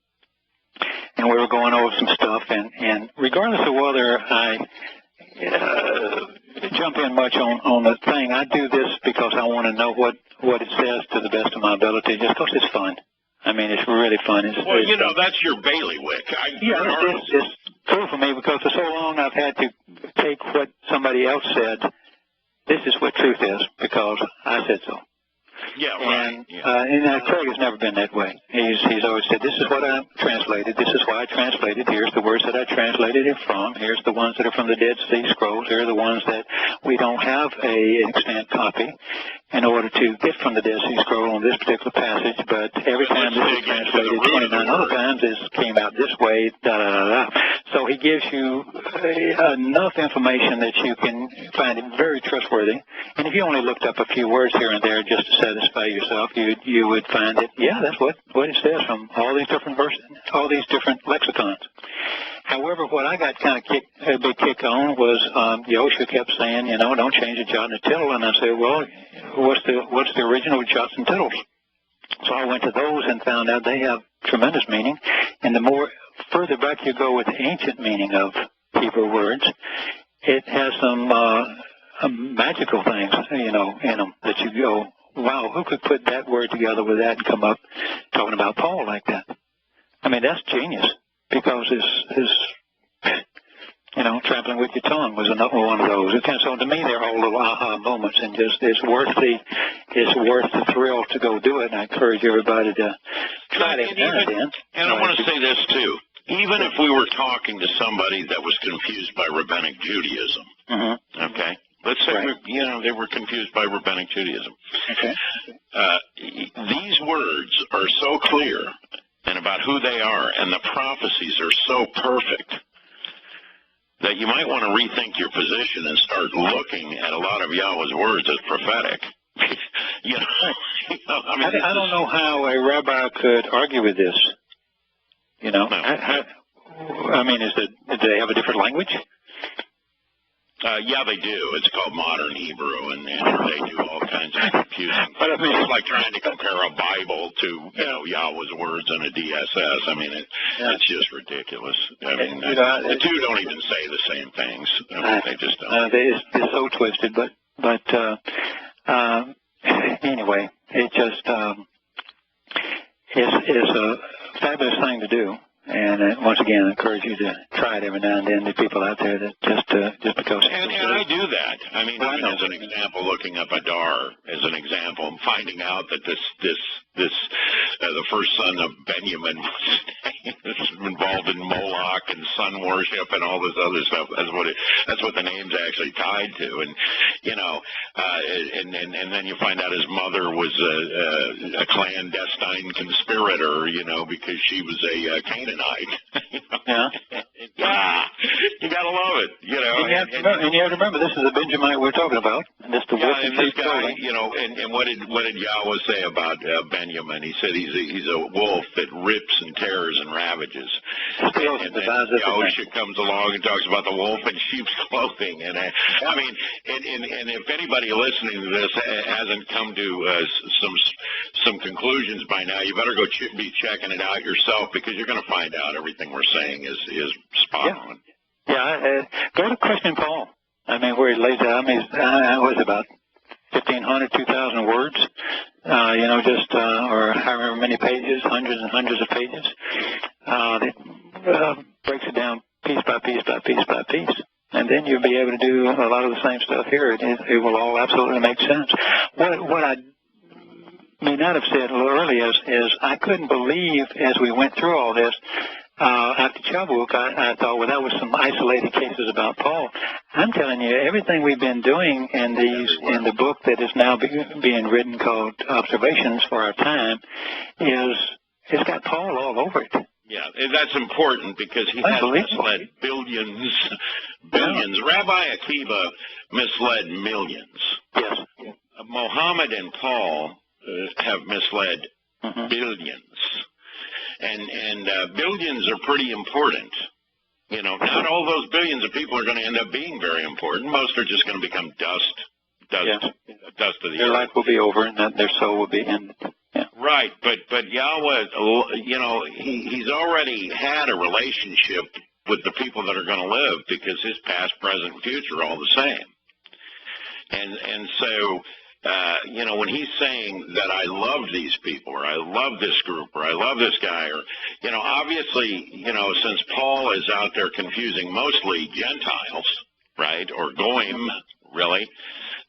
and we were going over some stuff, and regardless of whether I jump in much on the thing, I do this because I want to know what it says to the best of my ability, just because it's fun. I mean, it's really fun. That's your bailiwick. It's cool for me because for so long I've had to take what somebody else said. This is what truth is because I said so. Yeah, right. And Kirk has never been that way. He's always said, this is what I translated. This is why I translated. Here's the words that I translated it from. Here's the ones that are from the Dead Sea Scrolls. Here are the ones that we don't have an extant copy in order to get from the Dead Sea Scroll on this particular passage. But every time this is translated 29 other times, this came out this way, da-da-da-da. So he gives you enough information that you can find it very trustworthy. And if you only looked up a few words here and there just to satisfy yourself, you would find that, yeah, that's what it says from all these different verses, all these different lexicons. However, what I got kind of a big kick on was Yahushua kept saying, don't change a jot and a tittle. And I said, well, what's the original jots and tittles? So I went to those and found out they have tremendous meaning. And the more further back you go with the ancient meaning of Hebrew words, it has some magical things, in them that you go, wow, who could put that word together with that and come up talking about Paul like that? I mean, that's genius because his trampling with your tongue was another one of those. So to me, they're all little aha moments, and just it's worth the thrill to go do it. And I encourage everybody to try it now and then. And I want to say this too: even if we were talking to somebody that was confused by Rabbinic Judaism, okay. Let's say, they were confused by Rabbinic Judaism. Okay. These words are so clear and about who they are, and the prophecies are so perfect that you might want to rethink your position and start looking at a lot of Yahweh's words as prophetic. I don't know how a rabbi could argue with this. No. I mean, do they have a different language? Yeah, they do. It's called modern Hebrew, and they do all kinds of confusing. But I mean, it's like trying to compare a Bible to, Yahweh's words in a DSS. I mean, it's just ridiculous. I mean, the two don't even say the same things. They just don't. It's so twisted, but anyway, it just it's a fabulous thing to do. And once again, I encourage you to try it every now and then. The people out there that just because. And I do that. I mean, even as an example, looking up Adar as an example, and finding out that this the first son of Benjamin was involved in Moloch and sun worship and all this other stuff. That's what the name's actually tied to. And and then you find out his mother was a clandestine conspirator, because she was a Canaanite. Yeah. Yeah, you gotta love it, you know. And you have to remember, this is the Benjamite we're talking about. And this the wolf and this guy, you know, and what did Yahowah say about Benjamin? He said he's a wolf that rips and tears and ravages. And then Yahowah comes along and talks about the wolf in sheep's clothing. And I mean, and if anybody listening to this hasn't come to some conclusions by now, you better go be checking it out yourself, because you're going to find out everything we're saying is spot on. Yeah, go to Christian Paul. I mean, where he lays out, I mean, it was about 1,500, 2,000 words, you know, just, or however many pages, hundreds and hundreds of pages. It breaks it down piece by piece by piece by piece. And then you'll be able to do a lot of the same stuff here. It will all absolutely make sense. What I may not have said a little earlier is I couldn't believe, as we went through all this, after Chabuk, I thought, well, that was some isolated cases about Paul. I'm telling you, everything we've been doing in the book that is now being written, called Observations for Our Time, it's got Paul all over it. Yeah, that's important, because he has misled billions. Yeah. Rabbi Akiva misled millions. Yes. Muhammad and Paul have misled billions. And billions are pretty important. You know, not all those billions of people are going to end up being very important. Most are just going to become dust of the earth. Their life will be over, and their soul will be ended. Yeah. Right, but Yahowah, you know, he's already had a relationship with the people that are going to live, because his past, present, future are all the same. And so, you know, when he's saying that I love these people, or I love this group, or I love this guy, or, you know, obviously, you know, since Paul is out there confusing mostly Gentiles, right, or Goyim, really,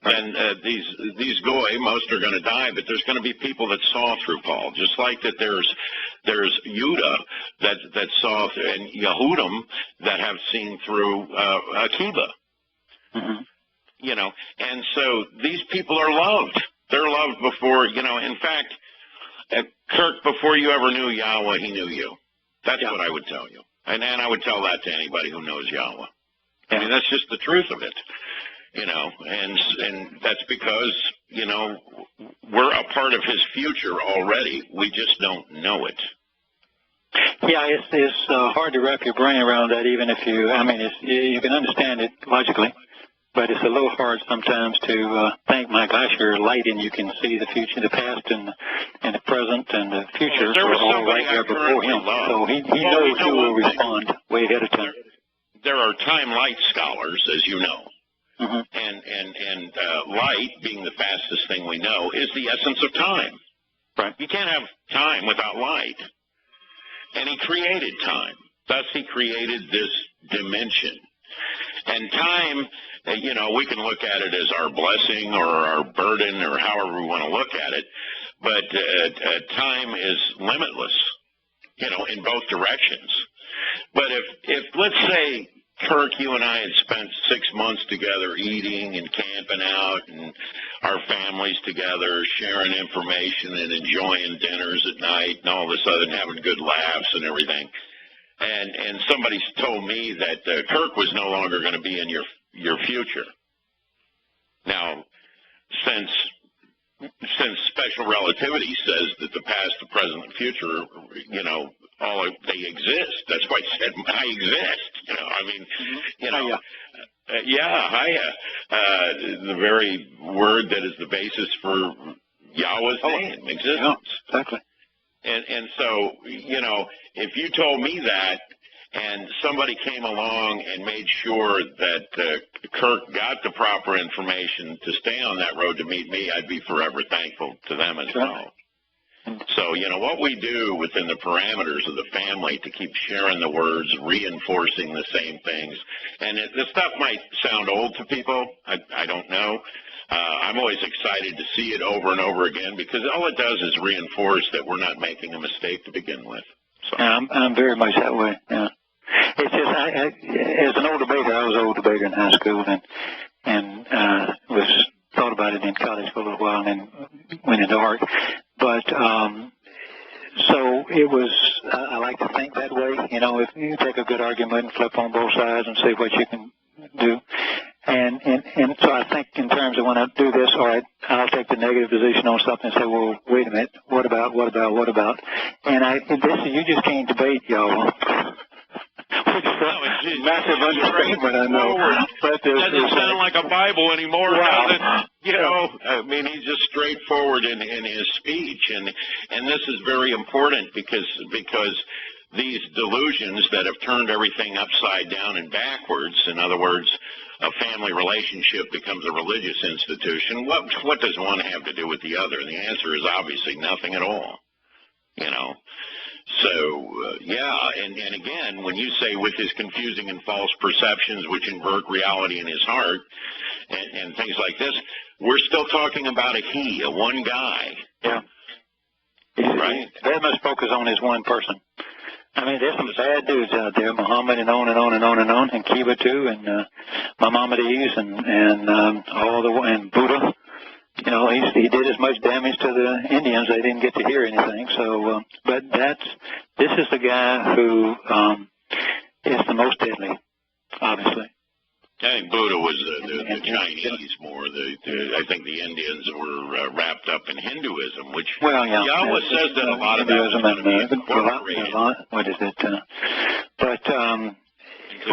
then these Goy, most are going to die, but there's going to be people that saw through Paul, just like that there's Judah that saw, and Yehudim that have seen through Akiva. Mm-hmm. You know, and so these people are loved. They're loved before, you know, in fact, Kirk, before you ever knew Yahowah, he knew you. That's what I would tell you. And I would tell that to anybody who knows Yahowah. I mean, that's just the truth of it, you know, and that's because, you know, we're a part of his future already. We just don't know it. Yeah, it's hard to wrap your brain around that, even if you can understand it logically. But it's a little hard sometimes to think, my gosh, you're light and you can see the future, the past, and the present, and the future are all right there before him. So he knows who will respond way ahead of time. There are time light scholars, as you know. And light, being the fastest thing we know, is the essence of time. Right. You can't have time without light. And he created time. Thus he created this dimension. And time, you know, we can look at it as our blessing or our burden, or however we want to look at it, but time is limitless, you know, in both directions. But if let's say, Kirk, you and I had spent 6 months together eating and camping out, and our families together, sharing information and enjoying dinners at night and all this other, and having good laughs and everything, and somebody told me that Kirk was no longer going to be in your future. Now, since special relativity says that the past, the present, and future, you know, they exist. That's why I said I exist. You know, I mean, you know, the very word that is the basis for Yahowah's name, existence. Yeah, exactly. And so, you know, if you told me that, and somebody came along and made sure that Kirk got the proper information to stay on that road to meet me, I'd be forever thankful to them as well. So, you know, what we do within the parameters of the family to keep sharing the words, reinforcing the same things, and the stuff might sound old to people, I don't know. I'm always excited to see it over and over again, because all it does is reinforce that we're not making a mistake to begin with. So. Yeah, I'm very much that way, yeah. It's just, as an old debater, I was an old debater in high school, and thought about it in college for a little while, and then went into art. But so it was I like to think that way. You know, if you take a good argument and flip on both sides and see what you can do. And so I think in terms of when I do this, all right, I'll take the negative position on something and say, well, wait a minute, what about? And you just can't debate, y'all. Massive understatement, I know. But doesn't sound like a Bible anymore, does it? You know, I mean, he's just straightforward in his speech, and this is very important because these delusions that have turned everything upside down and backwards, in other words, a family relationship becomes a religious institution. What does one have to do with the other? And the answer is obviously nothing at all. You know. So, and again, when you say with his confusing and false perceptions which invert reality in his heart and things like this, we're still talking about a one guy. Yeah. Right? They must focus on his one person. I mean, there's some bad dudes out there, Muhammad and on and on and on and on, and Kiva too, and Maimonides and Buddha. You know, he did as much damage to the Indians, they didn't get to hear anything. So, but this is the guy who is the most deadly, obviously. I think Buddha was the Chinese more. I think the Indians were wrapped up in Hinduism, which Yahowah says that a lot of that was going to be incorporated. What is it? But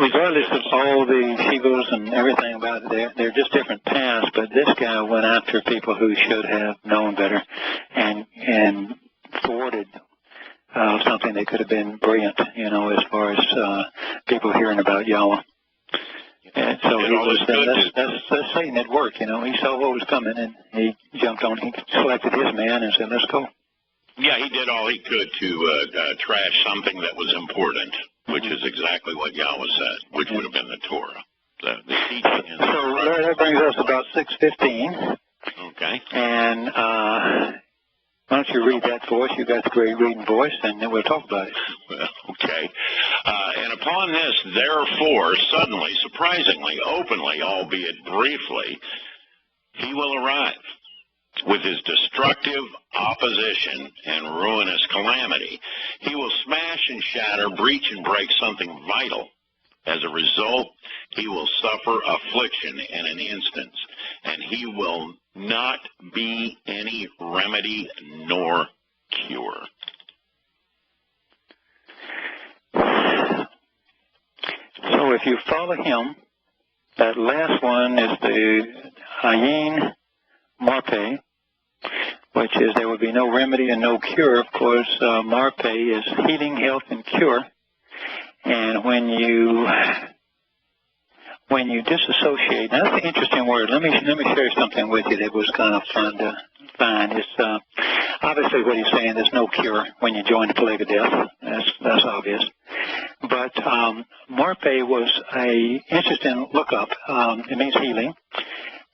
regardless of all the Shivas and everything about it, they're just different paths, but this guy went after people who should have known better and thwarted something that could have been brilliant, you know, as far as people hearing about Yahowah. And so that's Satan at work, you know. He saw what was coming and he jumped on. He selected his man and said, let's go. Yeah, he did all he could to trash something that was important, which is exactly what Yahowah said, which would have been the Torah. The teaching. So that brings us about 6:15. Okay. And why don't you read that for us? You've got the great reading voice, and then we'll talk about it. Well, okay. And upon this, therefore, suddenly, surprisingly, openly, albeit briefly, he will arrive with his destructive opposition and ruinous calamity. He will smash and shatter, breach and break something vital. As a result, he will suffer affliction in an instant, and he will not be any remedy nor cure. So if you follow him, that last one is the Ayin Marpe, which is there will be no remedy and no cure. Of course, Marpe is healing, health, and cure. And when you disassociate, now that's an interesting word. Let me share something with you that was kind of fun to find. It's obviously what he's saying. There's no cure when you join the plague of death. That's obvious. But Marpe was a interesting lookup. It means healing,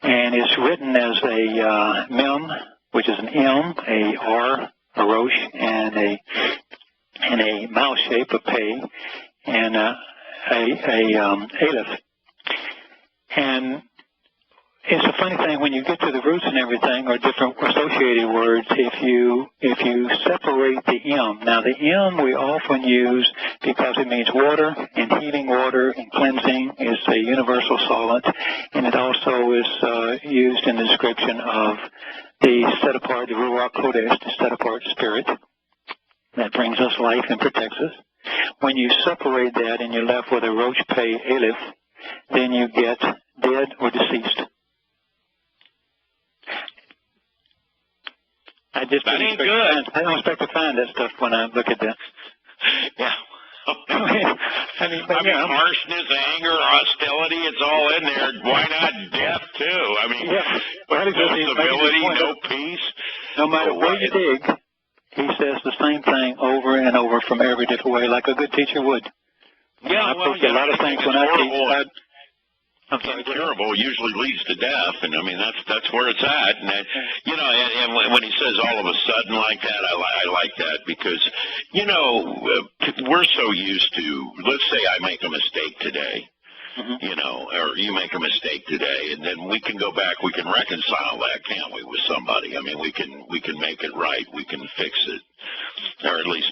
and it's written as a mem, which is an M, a R, a rosh, and a mouse shape, a pei, and a aleph. And it's a funny thing when you get to the roots and everything, or different associated words. If you separate the M, now the M we often use because it means water, and healing water and cleansing is a universal solvent, and it also is used in the description of the set apart, the Ruach Kodesh, the set apart spirit that brings us life and protects us. When you separate that and you're left with a roach pei aleph, then you get dead or deceased. That ain't good. I don't expect to find that stuff when I look at that. Yeah. I mean, harshness, anger, hostility, it's all in there. Why not death, too? I mean, no stability, no peace. No matter where you dig, he says the same thing over and over from every different way, like a good teacher would. Yeah, I approach a lot of things when I teach. Incurable usually leads to death, and I mean that's where it's at. And and when he says all of a sudden like that, I like that because we're so used to. Let's say I make a mistake today, or you make a mistake today, and then we can go back, we can reconcile that, can't we, with somebody? I mean, we can make it right, we can fix it, or at least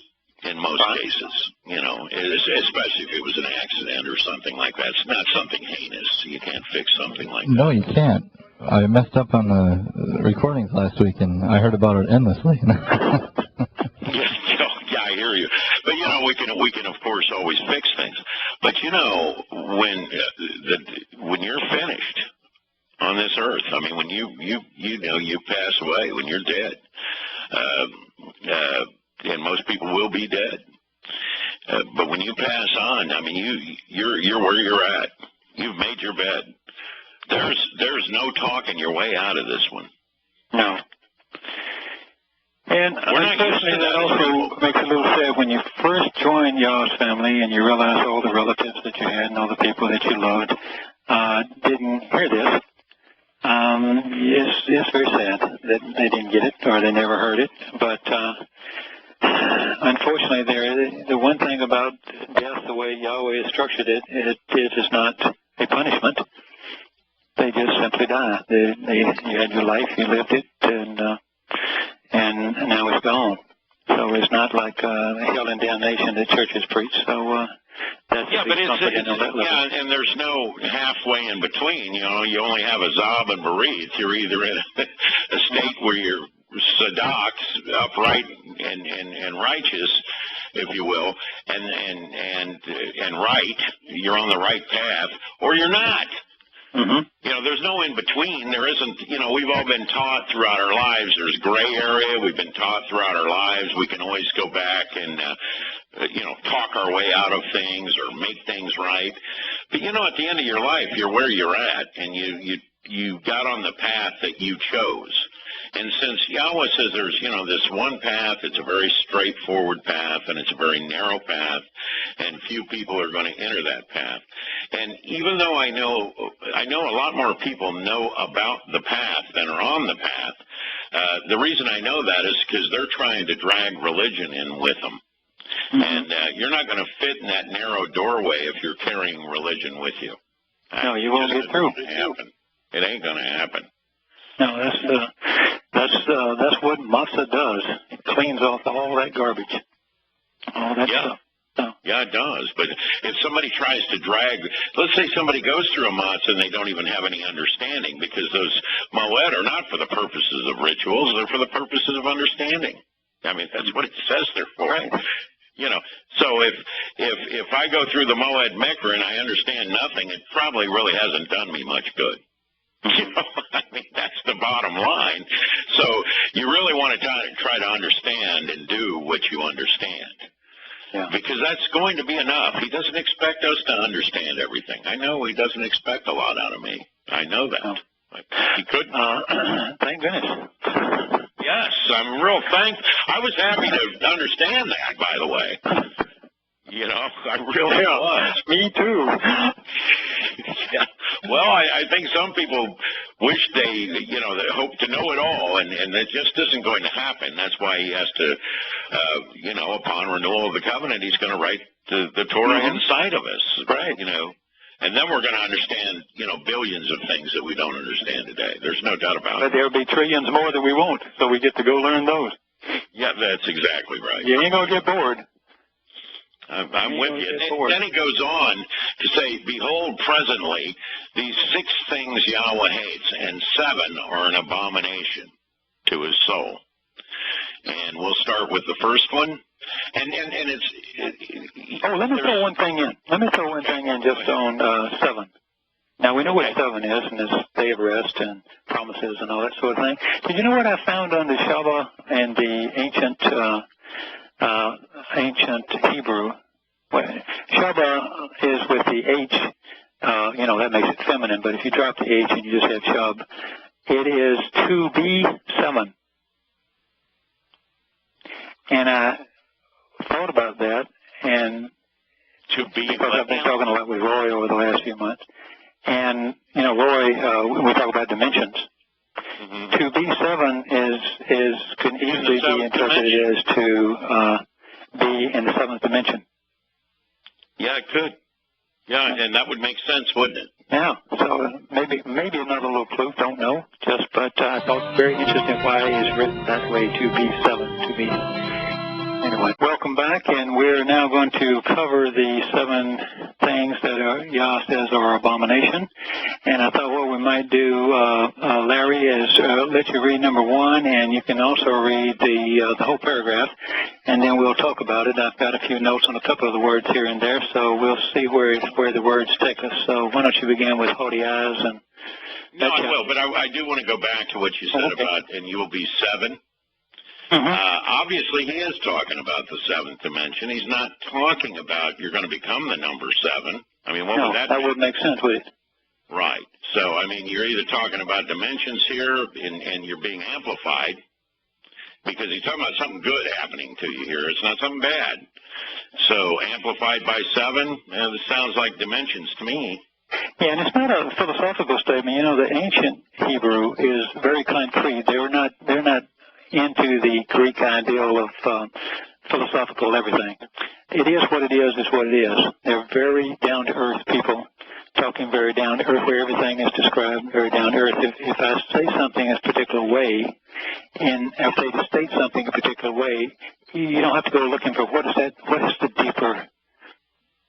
in most cases, you know, especially if it was an accident or something like that. It's not something heinous. You can't fix something like that. No, you can't. I messed up on the recordings last week, and I heard about it endlessly. Yeah, I hear you. But, you know, we can of course always fix things. But, you know, when you're finished on this earth, I mean, when you pass away, when you're dead, and most people will be dead. But when you pass on, I mean, you're where you're at. You've made your bed. There's no talking your way out of this one. No. And unfortunately, that also makes it a little sad when you first join Yahowah's family and you realize all the relatives that you had and all the people that you loved didn't hear this. It's very sad that they didn't get it or they never heard it. But unfortunately, the one thing about death, the way Yahowah has structured it, it is not a punishment. They just simply die. You had your life, you lived it, and now it's gone. So it's not like hell and damnation that churches preach. So that's but and there's no halfway in between. You know, you only have a zob and bereaved. You're either in a state where you're sadak, upright and righteous, if you will, and right. You're on the right path, or you're not. Mm-hmm. You know, there's no in between. There isn't, you know, we've all been taught throughout our lives there's gray area. We've been taught throughout our lives we can always go back and, you know, talk our way out of things or make things right. But, you know, at the end of your life, you're where you're at, and you got on the path that you chose. And since Yahowah says there's, you know, this one path, it's a very straightforward path, and it's a very narrow path, and few people are going to enter that path. And even though I know a lot more people know about the path than are on the path, the reason I know that is because they're trying to drag religion in with them. Mm-hmm. And you're not going to fit in that narrow doorway if you're carrying religion with you. No, you won't get through. It ain't going to happen. No, that's what matzah does. It cleans off all that garbage, all that stuff. So. Yeah, it does. But if somebody tries to drag, let's say somebody goes through a matzah and they don't even have any understanding, because those moed are not for the purposes of rituals; they're for the purposes of understanding. I mean, that's what it says they're for. Right. You know, so if I go through the moed mikra and I understand nothing, it probably really hasn't done me much good. You know, I mean, that's the bottom line. So you really want to try to understand and do what you understand. Yeah. Because that's going to be enough. He doesn't expect us to understand everything. I know he doesn't expect a lot out of me. I know that. Oh. He couldn't. Thank goodness. Yes, I'm real thankful. I was happy to understand that, by the way. You know, I really was. Me too. Yeah. Well, I think some people wish they, you know, they hope to know it all, and that just isn't going to happen. That's why he has to, you know, upon renewal of the covenant, he's going to write the Torah inside of us, right? You know, and then we're going to understand, you know, billions of things that we don't understand today. There's no doubt about it. But there'll be trillions more that we won't, so we get to go learn those. Yeah, that's exactly right. You ain't going to get bored. I'm with you. And then he goes on to say, behold, presently, these 6 things Yahowah hates, and 7 are an abomination to his soul. And we'll start with the first one. And it's... let me throw one thing in. Let me throw one thing in just on 7. Now, we know what 7 is, and it's day of rest and promises and all that sort of thing. Did you know what I found on the Shabbat and the ancient Hebrew? Shabbat is with the H, you know, that makes it feminine, but if you drop the H and you just have Shab, it is to be 7. And I thought about that, and to be, because I've been talking a lot with Roy over the last few months, and, you know, Roy, we talk about dimensions. Mm-hmm. To be 7 can easily be interpreted as to be in the 7th dimension. Yeah, it could. Yeah, and that would make sense, wouldn't it? Yeah. So maybe another little clue. Don't know. But I thought very interesting why it's written that way. To be 7. To be. Anyway, welcome back, and we're now going to cover the 7 things that Yah says are abomination. And I thought what we might do, Larry, is let you read number 1, and you can also read the whole paragraph, and then we'll talk about it. I've got a few notes on a couple of the words here and there, so we'll see where the words take us. So why don't you begin with haughty eyes and... No, I will, but I do want to go back to what you said about, and you will be 7. Obviously, he is talking about the 7th dimension. He's not talking about you're going to become the number 7. I mean, what would that mean? Wouldn't make sense, would it? Right. So, I mean, you're either talking about dimensions here, and you're being amplified, because he's talking about something good happening to you here. It's not something bad. So, amplified by 7, this sounds like dimensions to me. Yeah, and it's not a philosophical statement. You know, the ancient Hebrew is very concrete. They're not into the Greek ideal of philosophical everything. It is what it is what it is. They're very down-to-earth people, talking very down-to-earth, where everything is described very down-to-earth. If I say something a particular way, and if they state something a particular way, you don't have to go looking for what is the deeper...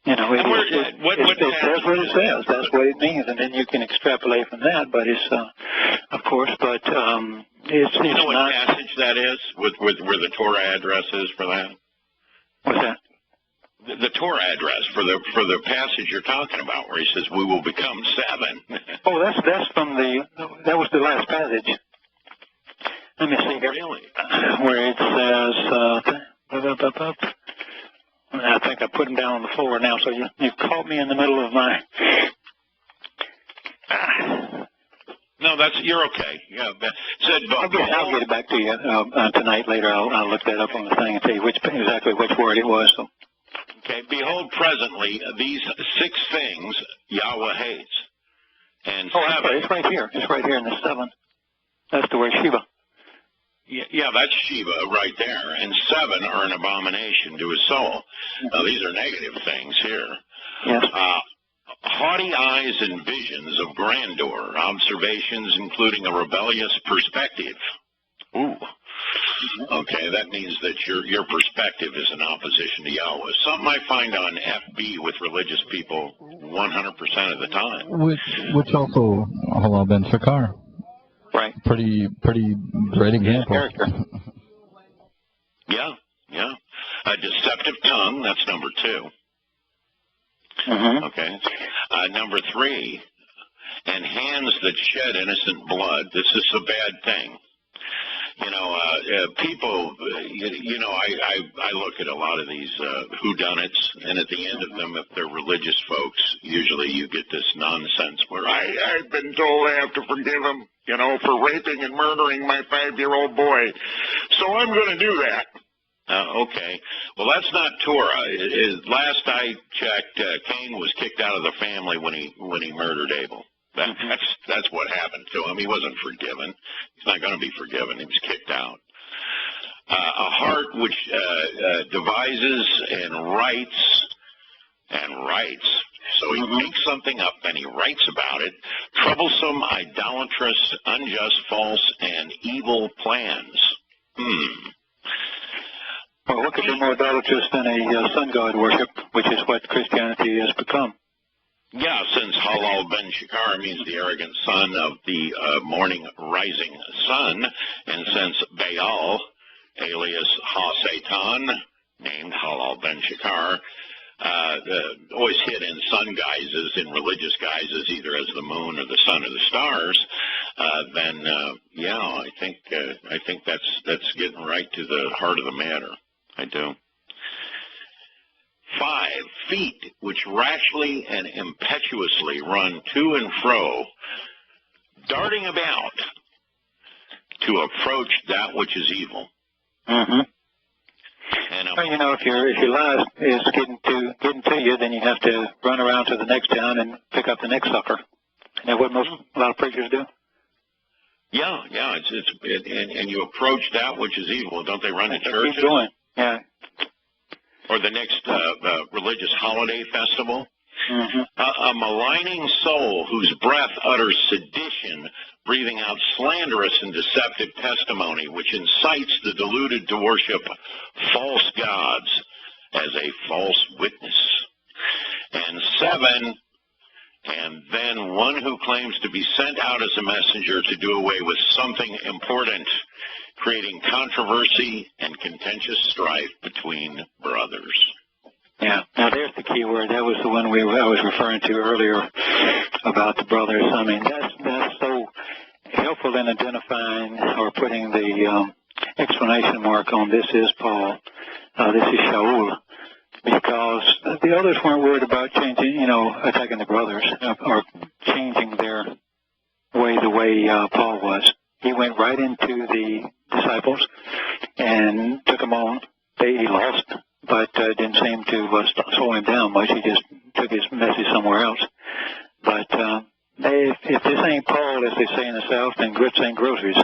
You know, it says what it says. That's what it means, and then you can extrapolate from that. But it's, of course, but it's you know what not. Passage that is, with where the Torah address is for that. What's that? The Torah address for the passage you're talking about, where he says we will become 7. Oh, that's from that was the last passage. Let me see here. Really? Where it says. I think I put them down on the floor now, so you've caught me in the middle of my... No, you're okay. Yeah, I'll get it back to you tonight later. I'll look that up on the thing and tell you exactly which word it was. So. Okay, behold presently these 6 things Yahweh hates. And 7... It's right here. It's right here in the 7. That's the word Sheba. Yeah, that's Sheba right there. And 7 are an abomination to his soul. Now, these are negative things here. Yes. Haughty eyes and visions of grandeur, observations including a rebellious perspective. Ooh. Okay, that means that your perspective is in opposition to Yahweh. Something I find on FB with religious people 100% of the time. Which also Halal Ben Shakar. Right. Pretty great example. Yeah. A deceptive tongue, that's number 2. Okay. Number 3, and hands that shed innocent blood. This is a bad thing. You know, people, I look at a lot of these whodunits, and at the end of them, if they're religious folks, usually you get this nonsense where I've been told I have to forgive them, for raping and murdering my 5-year-old boy. So I'm going to do that. Okay. Well, that's not Torah. Last I checked, Cain was kicked out of the family when he murdered Abel. That's what happened to him. He wasn't forgiven. He's not going to be forgiven. He was kicked out. A heart which devises and writes. So he makes something up and he writes about it. Troublesome, idolatrous, unjust, false, and evil plans. Well, what could be more idolatrous than a sun god worship, which is what Christianity has become? Yeah, since Halal Ben Shakar means the arrogant son of the morning rising sun, and since Baal, alias Ha-Satan, named Halal Ben Shakar, always hid in sun guises, in religious guises, either as the moon or the sun or the stars, then I think that's getting right to the heart of the matter. I do. 5, feet which rashly and impetuously run to and fro, darting about to approach that which is evil. And well, if your life is getting to you, then you have to run around to the next town and pick up the next sucker. Isn't that what a lot of preachers do? Yeah. And you approach that which is evil. Don't they run to churches? Keep going. Yeah. Or the next religious holiday festival. A maligning soul whose breath utters sedition, breathing out slanderous and deceptive testimony, which incites the deluded to worship false gods as a false witness. And 7, and then one who claims to be sent out as a messenger to do away with something important, creating controversy and contentious strife between brothers. Yeah, now there's the key word. That was the one I was referring to earlier about the brothers. I mean, that's so helpful in identifying or putting the exclamation mark on this is Paul, this is Shaul, because the others weren't worried about changing, attacking the brothers or changing their way the way Paul was. He went right into the disciples and took them on. He lost, but didn't seem to slow him down much. He just took his message somewhere else. But if this ain't Paul, as they say in the South, then grits ain't groceries.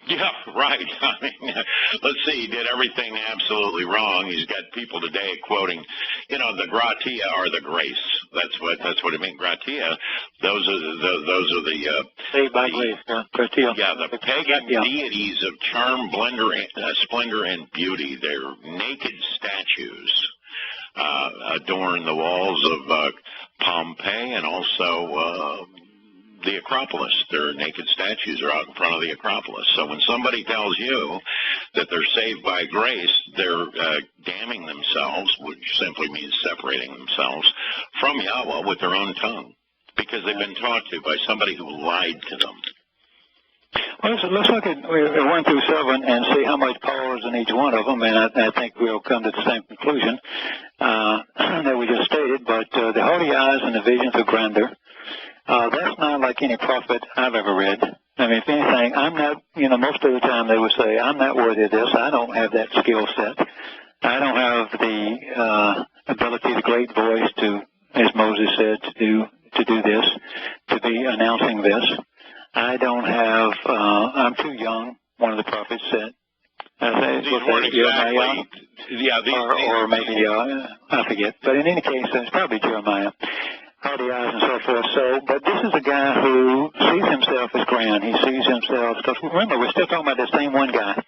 Yeah, right. I mean, let's see, he did everything absolutely wrong. He's got people today quoting, the gratia or the grace. That's what it means. Gratia. Those are the saved by grace. Gratia. Yeah, the pagan deities of charm, splendor, and beauty. They're naked statues. Adorn the walls of Pompeii and also the Acropolis. Their naked statues are out in front of the Acropolis. So when somebody tells you that they're saved by grace, they're damning themselves, which simply means separating themselves from Yahowah with their own tongue, because they've been taught to by somebody who lied to them. Well, let's look at 1 through 7 and see how much power is in each one of them, and I think we'll come to the same conclusion that we just stated. But the holy eyes and the visions of grandeur, that's not like any prophet I've ever read. I mean, if anything, I'm not, most of the time they would say, I'm not worthy of this. I don't have that skill set. I don't have the ability, the great voice to, as Moses said, to do this, to be announcing this. I don't have, I'm too young, one of the prophets said. These weren't exactly, or maybe, I forget. But in any case, it's probably Jeremiah. Holy eyes and so forth. So, but this is a guy who sees himself as grand. He sees himself, because remember, we're still talking about the same one guy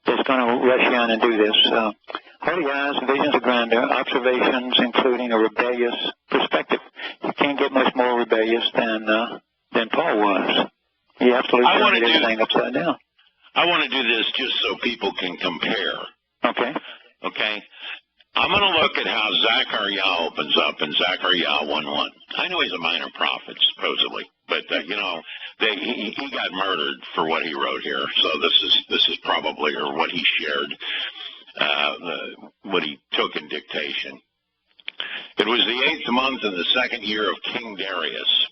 that's going to rush in and do this. Holy eyes, visions of grandeur, observations including a rebellious perspective. You can't get much more rebellious than Paul was. He absolutely turned everything upside down. I want to do this just so people can compare. Okay? I'm going to look at how Zechariah opens up in Zechariah 1:1. I know he's a minor prophet, supposedly, but he got murdered for what he wrote here. So this is probably, or what he shared, what he took in dictation. It was the 8th month in the 2nd year of King Darius,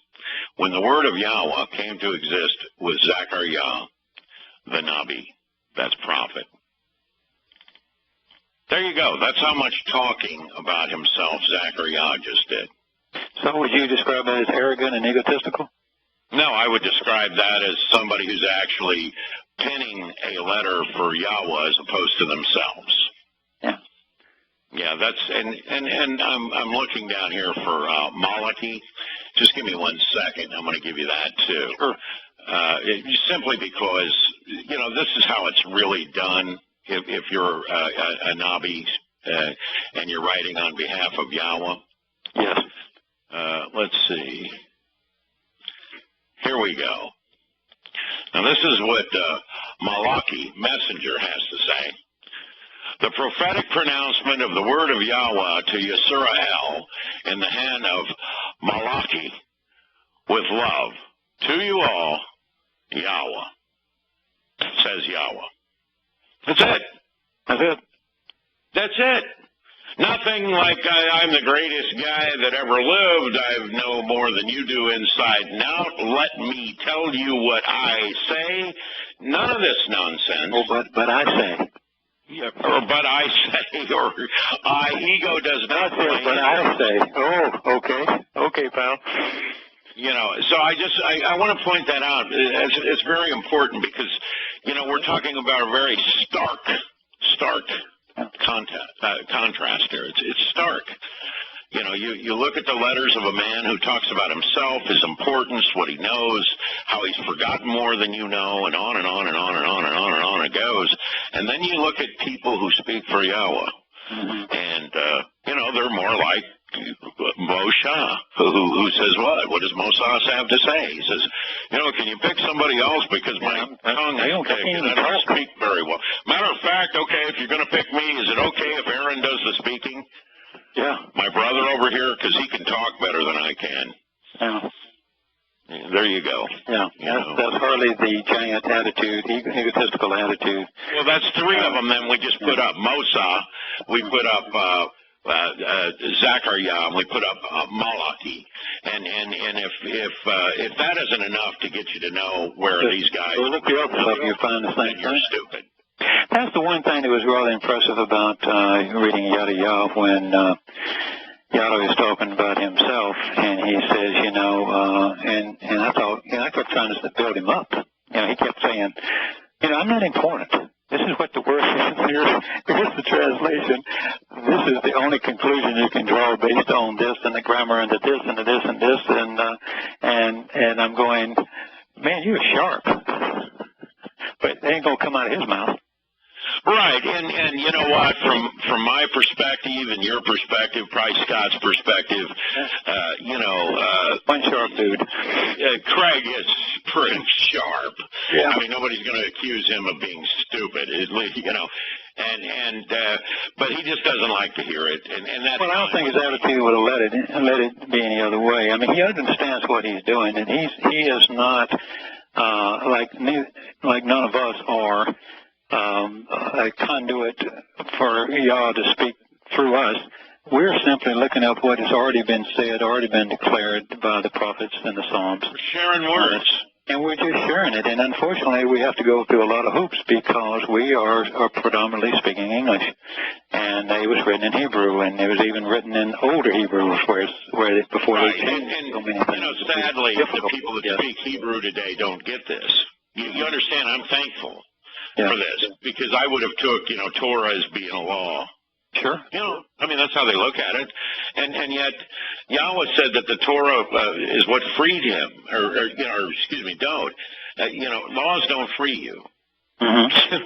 when the word of Yahowah came to exist with Zechariah the Nabi. That's prophet. There you go. That's how much talking about himself Zechariah just did. So would you describe that as arrogant and egotistical? No, I would describe that as somebody who's actually penning a letter for Yahowah as opposed to themselves. Yeah. Yeah, that's and I'm looking down here for Malachi. Just give me 1 second. I'm going to give you that too. Sure. Simply because this is how it's really done. If you're a Nabi and you're writing on behalf of Yahowah. Yes. Let's see. Here we go. Now this is what Malachi, messenger, has to say. The prophetic pronouncement of the word of Yahowah to Yisrael in the hand of Malachi, with love to you all, Yahowah, says Yahowah. That's it. That's it. That's it. Nothing like I'm the greatest guy that ever lived. I know more than you do inside and out. Let me tell you what I say. None of this nonsense. Oh, but I say. Yeah, or but I say, or ego does not say. But I say. Oh, okay. Okay, pal. So I want to point that out. It's very important because, we're talking about a very stark contrast here. It's stark. You know, you look at the letters of a man who talks about himself, his importance, what he knows, how he's forgotten more than you know, and on and on and on and on and on and on it goes. And then you look at people who speak for Yahowah, and, you know, they're more like Moshe, who says what? What does Moses have to say? He says, you know, can you pick somebody else because my tongue is thick and I don't speak very well. Matter of fact, okay, if you're going to pick me, is it okay if Aaron does the speaking? Yeah. My brother over here, because he can talk better than I can. Yeah. There you go. Yeah, that's hardly the giant attitude, egotistical attitude. Well, that's three of them. Then we just put up Moshe, we put up Zachariah, and we put up Malachi. And if that isn't enough to get you to know where these guys well, look the other stuff, you find the same you're thing. stupid. That's the one thing that was really impressive about reading Yahowah when Yahowah is talking about himself, and he says, you know, and I thought, you know, I kept trying to build him up. You know, he kept saying, you know, I'm not important. This is what the word is. Here's the translation. This is the only conclusion you can draw based on this and the grammar and the this and the this and this, and I'm going, man, you're sharp, but it ain't gonna come out of his mouth. Right, and you know what? From my perspective and your perspective, probably Scott's perspective, you know, one sharp dude. Craig is pretty sharp. Yeah. I mean, nobody's going to accuse him of being stupid, at least, you know. But he just doesn't like to hear it, and that's. Well, I don't think his attitude would have let it be any other way. I mean, he understands what he's doing, and he is not like none of us are. A conduit for Yah to speak through us. We're simply looking at what has already been said, already been declared by the prophets and the Psalms. We're sharing words. And we're just sharing it. And unfortunately, we have to go through a lot of hoops because we are predominantly speaking English. And it was written in Hebrew, and it was even written in older Hebrew before they changed so many things. You know, sadly, the people that speak Hebrew today don't get this. You understand? I'm thankful. Yeah. For this, because I would have took, you know, Torah as being a law. Sure. You know, I mean, that's how they look at it. And yet, Yahowah said that the Torah is what freed him, or excuse me, don't. You know, laws don't free you. Mm-hmm.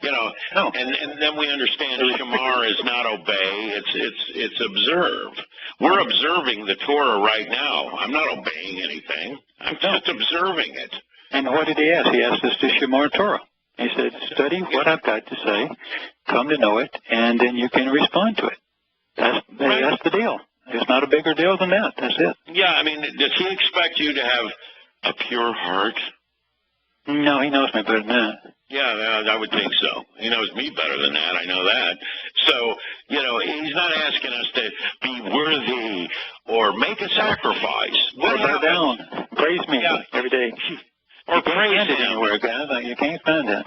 You know, no. And then we understand Shamar is not obey, it's observe. We're observing the Torah right now. I'm not obeying anything. I'm just observing it. And what did he ask? He asked us to Shamar Torah. He said, study what I've got to say, come to know it, and then you can respond to it. That's the deal. It's not a bigger deal than that. That's it. Yeah, I mean, does he expect you to have a pure heart? No, he knows me better than that. Yeah, I would think so. He knows me better than that. I know that. So, you know, he's not asking us to be worthy or make a sacrifice. Or bow down. Praise me every day. Or praise it anywhere, guys. You can't find it.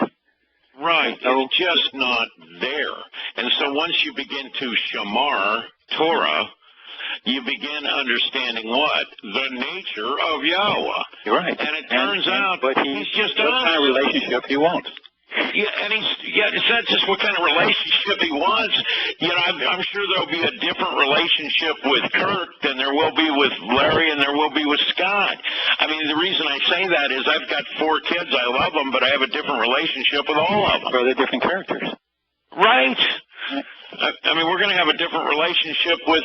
Right. It's just not there. And so once you begin to Shamar Torah, you begin understanding what? The nature of Yahowah. You're right. And it turns out but he's just what kind of relationship he wants. Yeah, and it's not just what kind of relationship he wants. You know, I'm sure there'll be a different relationship with Kirk than there will be with Larry and there will be with Scott. I mean, the reason I say that is I've got 4 kids. I love them, but I have a different relationship with all of them. Or they're different characters. Right. I mean, we're going to have a different relationship with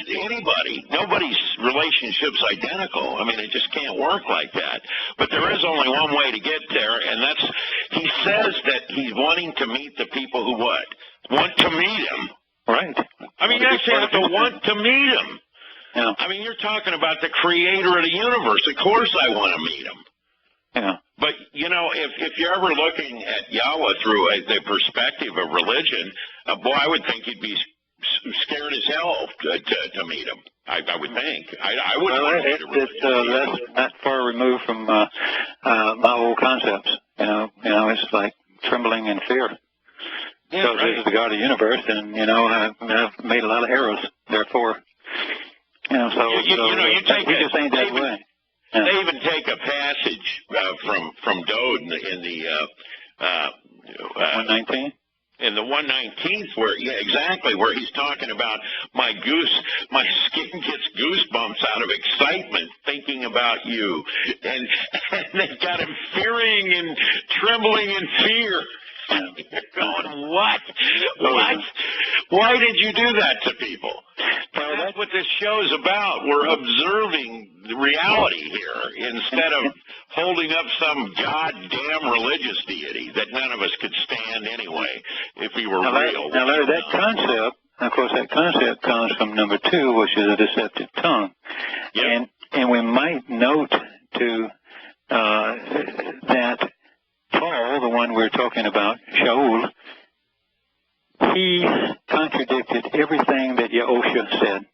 anybody. Nobody's relationship's identical. I mean, it just can't work like that. But there is only one way to get there, and that's, he says that he's wanting to meet the people who what? Want to meet him. Right. I mean, you actually have to want to meet him. Yeah. I mean, you're talking about the creator of the universe. Of course I want to meet him. Yeah. But, you know, if you're ever looking at Yahowah through the perspective of religion, boy, I would think you'd be scared as hell to meet him. I would think. I wouldn't want to meet him. That's not far removed from my old concepts. You know, it's like trembling in fear. Yeah, because this is the God of the universe, and, you know, I've made a lot of errors, therefore. You know, so you take we just ain't that way. Yeah. They even take a passage from Dode in the 119? In the 119th, where, yeah, exactly, where he's talking about my skin gets goosebumps out of excitement thinking about you. And they've got him fearing and trembling in fear. You're going, what? What? Why did you do that to people? Well, that's what this show's about. We're observing the reality here instead of holding up some goddamn religious deity that none of us could stand anyway if he were real. Now, Larry, that concept, of course, that concept comes from number 2, which is a deceptive tongue. Yep. And we might note, too, that Paul, the one we're talking about, Shaul, he contradicted everything that Yahowah said.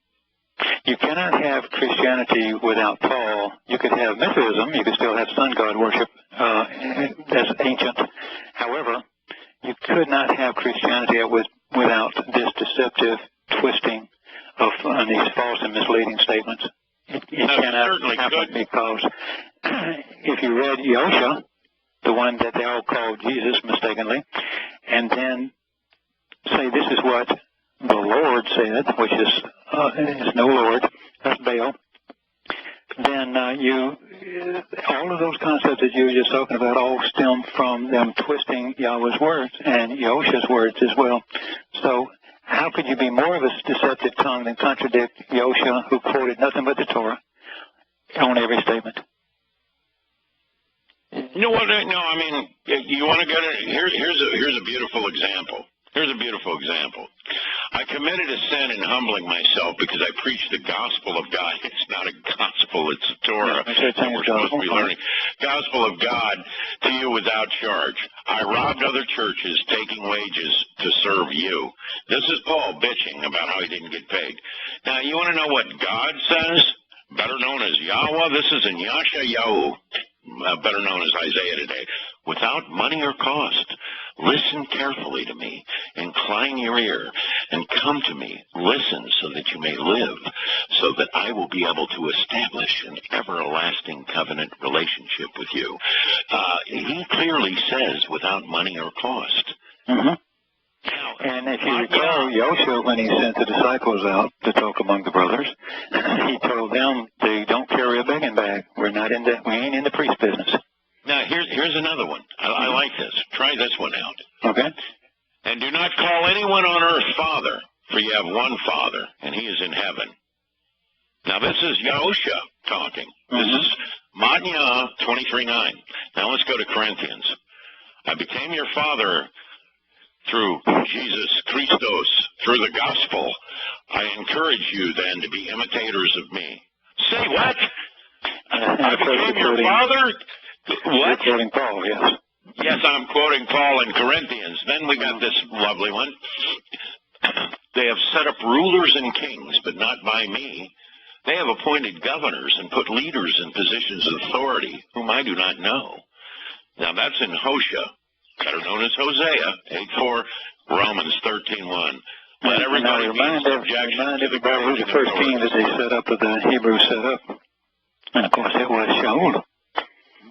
You cannot have Christianity without Paul. You could have Mithraism. You could still have sun god worship. That's ancient. However, you could not have Christianity without this deceptive twisting of these false and misleading statements. It cannot happen because if you read Yahowah, the one that they all called Jesus mistakenly, and then say this is what the Lord said, which is no Lord, that's Baal, then all of those concepts that you were just talking about all stem from them twisting Yahweh's words and Yahowah's words as well. So how could you be more of a deceptive tongue than contradict Yahowah, who quoted nothing but the Torah on every statement? You know what? No, I mean, you want to go to here's a beautiful example. Here's a beautiful example. I committed a sin in humbling myself because I preached the gospel of God. It's not a gospel, it's a Torah that we're supposed to be learning. Gospel of God to you without charge. I robbed other churches, taking wages to serve you. This is Paul bitching about how he didn't get paid. Now, you want to know what God says? Better known as Yahowah. This is in Yeshayahu. Better known as Isaiah today, without money or cost. Listen carefully to me, incline your ear, and come to me. Listen so that you may live, so that I will be able to establish an everlasting covenant relationship with you. He clearly says without money or cost. Mm-hmm. And if you recall, Yahowah, when he sent the disciples out to talk among the brothers, he told them they don't carry a begging bag. We ain't in the priest business. Now, here's another one. I like this. Try this one out. Okay. And do not call anyone on earth Father, for you have one Father, and he is in heaven. Now, this is Yahowah talking. This is Matnya 23:9. Now, let's go to Corinthians. I became your father through Jesus Christos, through the gospel. I encourage you then to be imitators of me. Say what? I became your father? What? You're quoting Paul, yes. Yes, I'm quoting Paul in Corinthians. Then we got this lovely one. They have set up rulers and kings, but not by me. They have appointed governors and put leaders in positions of authority, whom I do not know. Now that's in Hosea, better known as Hosea, 8:4, Romans 13:1. Let everybody remind everybody who the first king that they set up, that the Hebrews set up. And of course it was Shaul.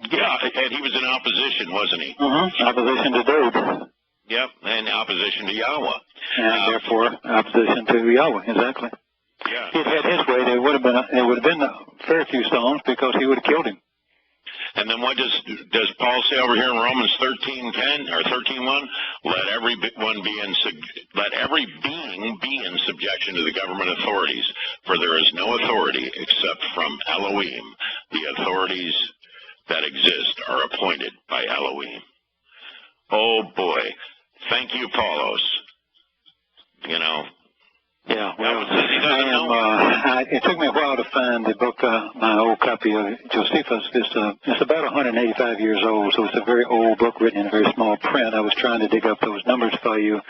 Yeah, and he was in opposition, wasn't he? Opposition to David. Yep, and opposition to Yahowah. And therefore opposition to Yahweh, exactly. Yeah. If he had had his way, there would have been a fair few stones because he would have killed him. And then what does Paul say over here in Romans 13:10 or 13:1? Let every being be in subjection to the government authorities, for there is no authority except from Elohim. The authorities that exist are appointed by Elohim. Oh boy, thank you, Paulos. You know. Yeah, well, it took me a while to find the book, my old copy of Josephus. It's about 185 years old, so it's a very old book written in very small print. I was trying to dig up those numbers for you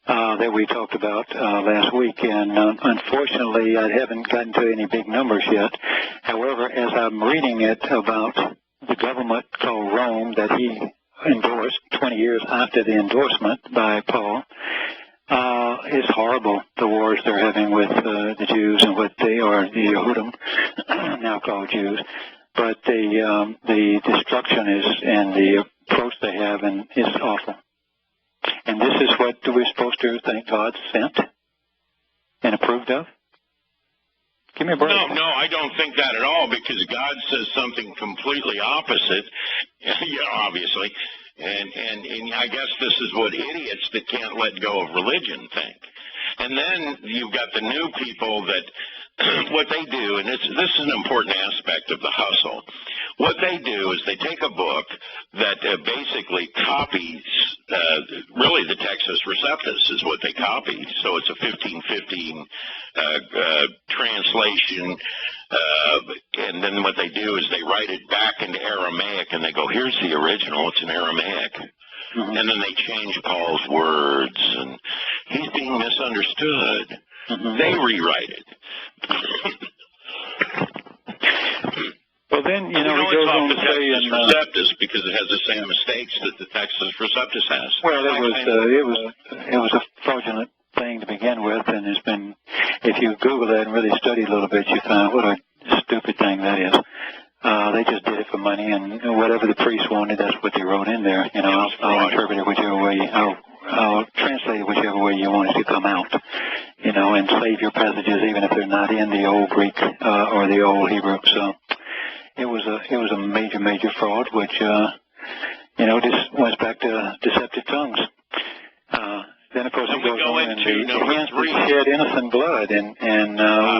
that we talked about last week, and unfortunately I haven't gotten to any big numbers yet. However, as I'm reading it about the government called Rome that he endorsed 20 years after the endorsement by Paul, it's horrible, the wars they're having with the Jews and what they are, the Yehudim, now called Jews. But the destruction is, and the approach they have, and is awful. And this is what we're supposed to think God sent and approved of? Give me a break. No, I don't think that at all, because God says something completely opposite, obviously. And I guess this is what idiots that can't let go of religion think. And then you've got the new people that what they do, and this is an important aspect of the hustle. What they do is they take a book that basically copies, really the Texas Receptus is what they copy. So it's a 1515 translation, and then what they do is they write it back into Aramaic, and they go, here's the original, it's in Aramaic. Mm-hmm. And then they change Paul's words, and he's being misunderstood. Mm-hmm. They rewrite it. Well, then, he goes on to say in Receptus, because it has the same mistakes that the Texas Receptus has. Well, it was a fraudulent thing to begin with, and it's been, if you Google that and really study a little bit, you find what a stupid thing that is. They just did it for money, and whatever the priest wanted, that's what they wrote in there. I'll interpret it whichever way, I'll translate it whichever way you want it to come out, and save your passages even if they're not in the old Greek or the old Hebrew. So it was a major fraud, which just went back to deceptive tongues. Then of course it goes on, and the hands that shed innocent blood, and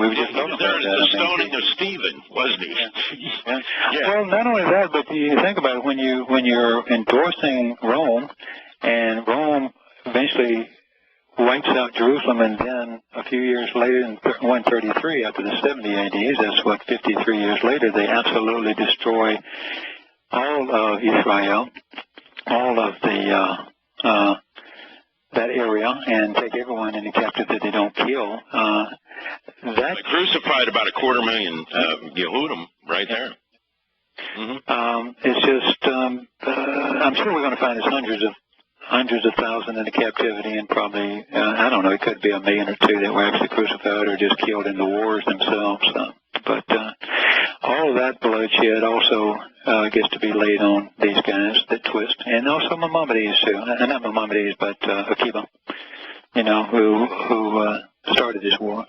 we've just talked about that. The stoning of Stephen, wasn't he? Yeah. Well, not only that, but you think about it, when you're endorsing Rome, and Rome eventually wipes out Jerusalem, and then a few years later, in 133, after the 70 AD, that's what, 53 years later, they absolutely destroy all of Israel, all of the that area, and take everyone into captivity that they don't kill. They crucified about 250,000 Yehudim right there. Mm-hmm. It's just, I'm sure we're going to find there's hundreds of thousands in the captivity, and probably, I don't know, it could be 1 million or 2 that were actually crucified or just killed in the wars themselves. But all of that bloodshed also gets to be laid on these guys that twist, and also Maimonides too. Not Maimonides, but Akiba, who started this war.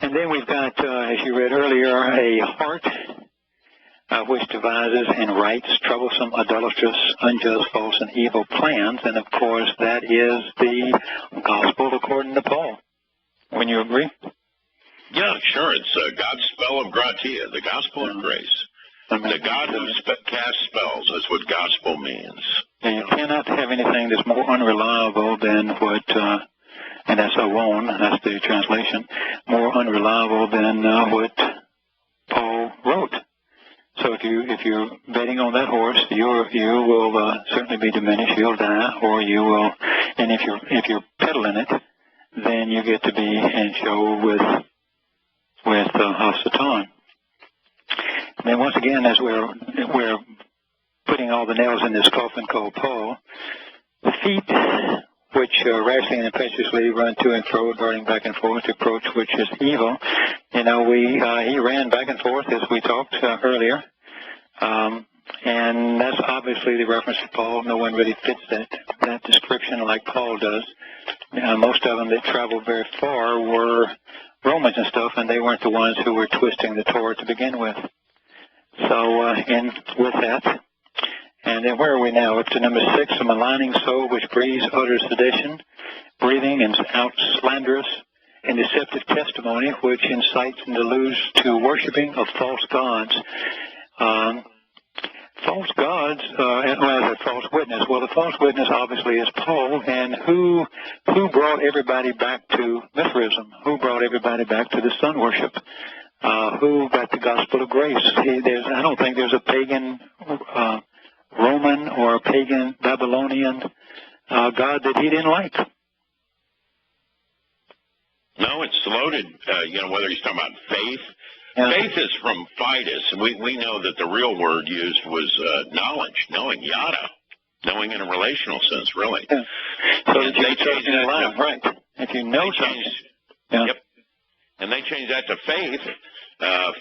And then we've got, as you read earlier, a heart which devises and writes troublesome, idolatrous, unjust, false, and evil plans. And of course, that is the gospel according to Paul. Wouldn't you agree? Yeah, sure. It's God's spell of gratia, the gospel of grace. The God who casts spells, that's what gospel means. And you cannot have anything that's more unreliable than what, and that's Awon, that's the translation, more unreliable than what Paul wrote. So if you're betting on that horse, you will certainly be diminished. You'll die, or you will. And if you're peddling it, then you get to be in show with Hasatan. And then once again, as we're putting all the nails in this coffin called Paul, the feet which rashly and impetuously run to and fro, darting back and forth to approach which is evil. He ran back and forth as we talked earlier, and that's obviously the reference to Paul. No one really fits that description like Paul does. Most of them that traveled very far were Romans and stuff, and they weren't the ones who were twisting the Torah to begin with. So, and with that, and then where are we now? Up to number 6, a maligning soul which breathes, utters sedition, breathing and out slanderous and deceptive testimony, which incites and deludes to worshiping of false gods. False gods, a false witness. Well, the false witness obviously is Paul, and who brought everybody back to Mithraism? Who brought everybody back to the sun worship? Who got the gospel of grace? I don't think there's a pagan Roman or a pagan Babylonian God that he didn't like. No, it's loaded, whether he's talking about faith. Yeah. Faith is from fidus. We know that the real word used was knowledge, knowing, yada, knowing in a relational sense, really. Yeah. So they changed it to, right. If you know something. Yeah. Yep. And they changed that to faith.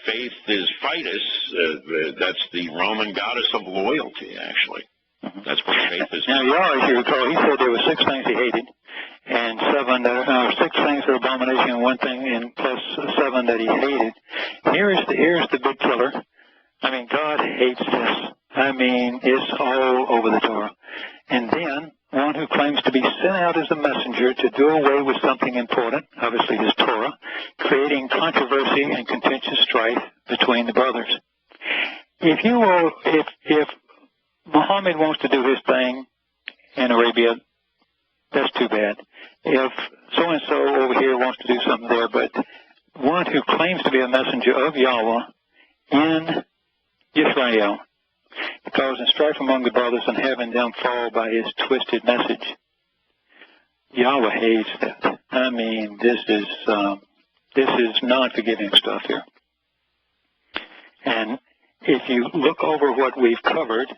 Faith is fidus. That's the Roman goddess of loyalty, actually. That's what faith is. Now, Yahweh, if you recall, he said there were 6 things he hated, and 6 things are abomination, and 1 thing, and plus 7 that he hated. Here's the big killer. I mean, God hates this. I mean, it's all over the Torah. And then, one who claims to be sent out as a messenger to do away with something important, obviously his Torah, creating controversy and contentious strife between the brothers. If Muhammad wants to do his thing in Arabia, that's too bad. If so-and-so over here wants to do something there, but one who claims to be a messenger of Yahowah in Israel, causing strife among the brothers and having them fall by his twisted message. Yahweh hates that. I mean, this is non-forgiving stuff here. And if you look over what we've covered,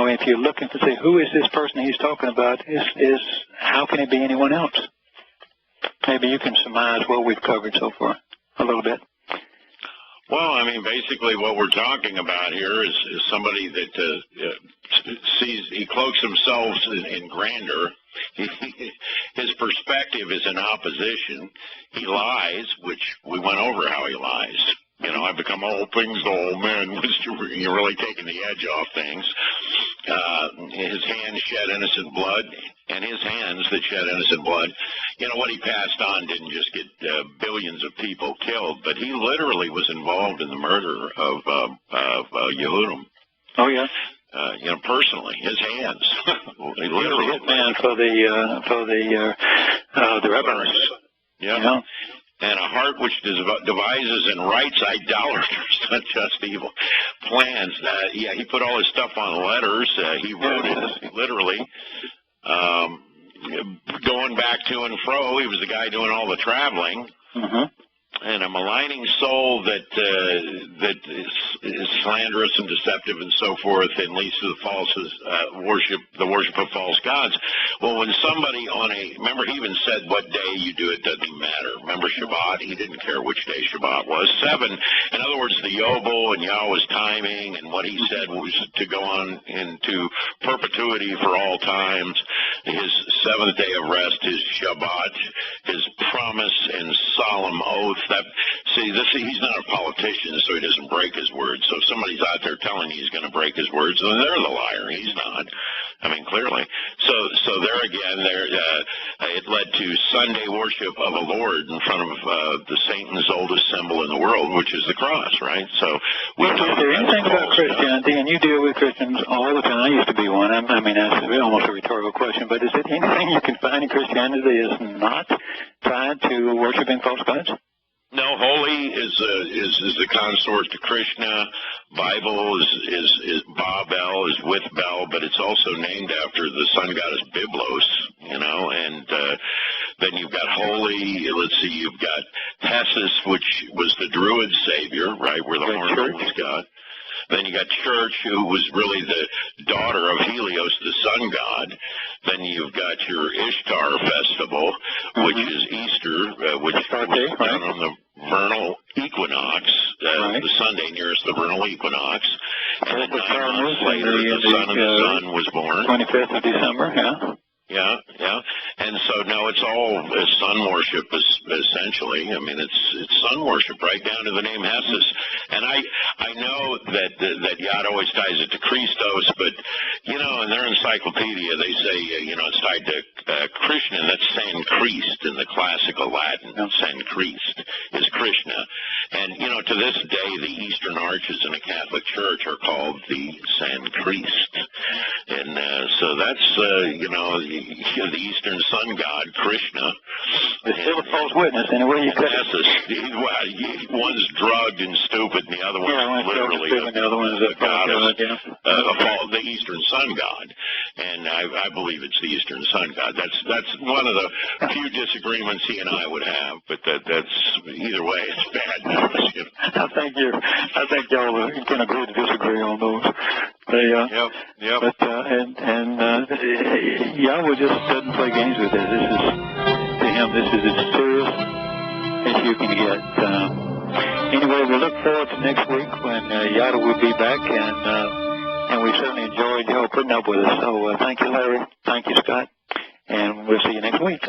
if you're looking to say who is this person he's talking about, is how can it be anyone else? Maybe you can surmise what we've covered so far a little bit. Well, I mean, basically what we're talking about here is somebody that he cloaks himself in grandeur. His perspective is in opposition. He lies, which we went over how he lies. I become all things to all men. You're really taking the edge off things. His hands shed innocent blood, and his hands that shed innocent blood, what he passed on didn't just get billions of people killed, but he literally was involved in the murder of Yehudim. Oh, yeah. Personally, his hands. He literally hit man for the rebels. Yeah. And a heart which devises and writes idolaters, not just evil plans. He put all his stuff on letters. He wrote it literally. Going back to and fro, he was the guy doing all the traveling. Mm-hmm. And a maligning soul that is slanderous and deceptive and so forth, and leads to the worship of false gods. Well, when somebody remember he even said what day you do it doesn't matter. Remember Shabbat? He didn't care which day Shabbat was. 7, in other words, the Yobel and Yahweh's timing and what he said was to go on into perpetuity for all times. His 7th day of rest, his Shabbat, his promise and solemn oath. He's not a politician, so he doesn't break his word. So if somebody's out there telling you he's going to break his words, then they're the liar. He's not. I mean, clearly. So there again, it led to Sunday worship of a Lord in front of the Satan's oldest symbol in the world, which is the cross, right? So we know is there anything about Christianity, and you deal with Christians all the time. I used to be one. I mean, that's almost a rhetorical question, but is there anything you can find in Christianity that is not tied to worshiping false gods? No, holy is the consort to Krishna. Bible is Babel, is with Bel, but it's also named after the sun goddess Byblos, and then you've got holy. Let's see, you've got Hessus, which was the Druid savior, right, where the horn was God. Then you got Church, who was really the daughter of Helios, the sun god. Then you've got your Ishtar festival, which is Easter, which was done on the vernal equinox, the Sunday nearest the vernal equinox. And then 9 months later, the son of the sun was born. 25th of December, yeah. Yeah. And so, no, it's all sun worship, essentially. I mean, it's sun worship right down to the name Hessus. And I know that Yad always ties it to Christos, but, in their encyclopedia, they say, it's tied to Krishna. That's San Christ in the classical Latin. San Christ is Krishna. And, to this day, the Eastern arches in the Catholic Church are called the San Christ. And so that's, the Eastern sun god, Krishna. It's still a false witness, anyway. One's drugged and stupid, and the other one's literally the goddess, the Eastern sun god. And I believe it's the Eastern sun god. That's one of the few disagreements he and I would have, but that's either way, it's bad news. I think y'all can agree to disagree on those. Yep. But Yahweh just doesn't play games with this. To him, this is as serious as you can get. Anyway, we look forward to next week when Yahweh will be back, and and we certainly enjoyed y'all putting up with us. So thank you, Larry. Thank you, Scott. And we'll see you next week.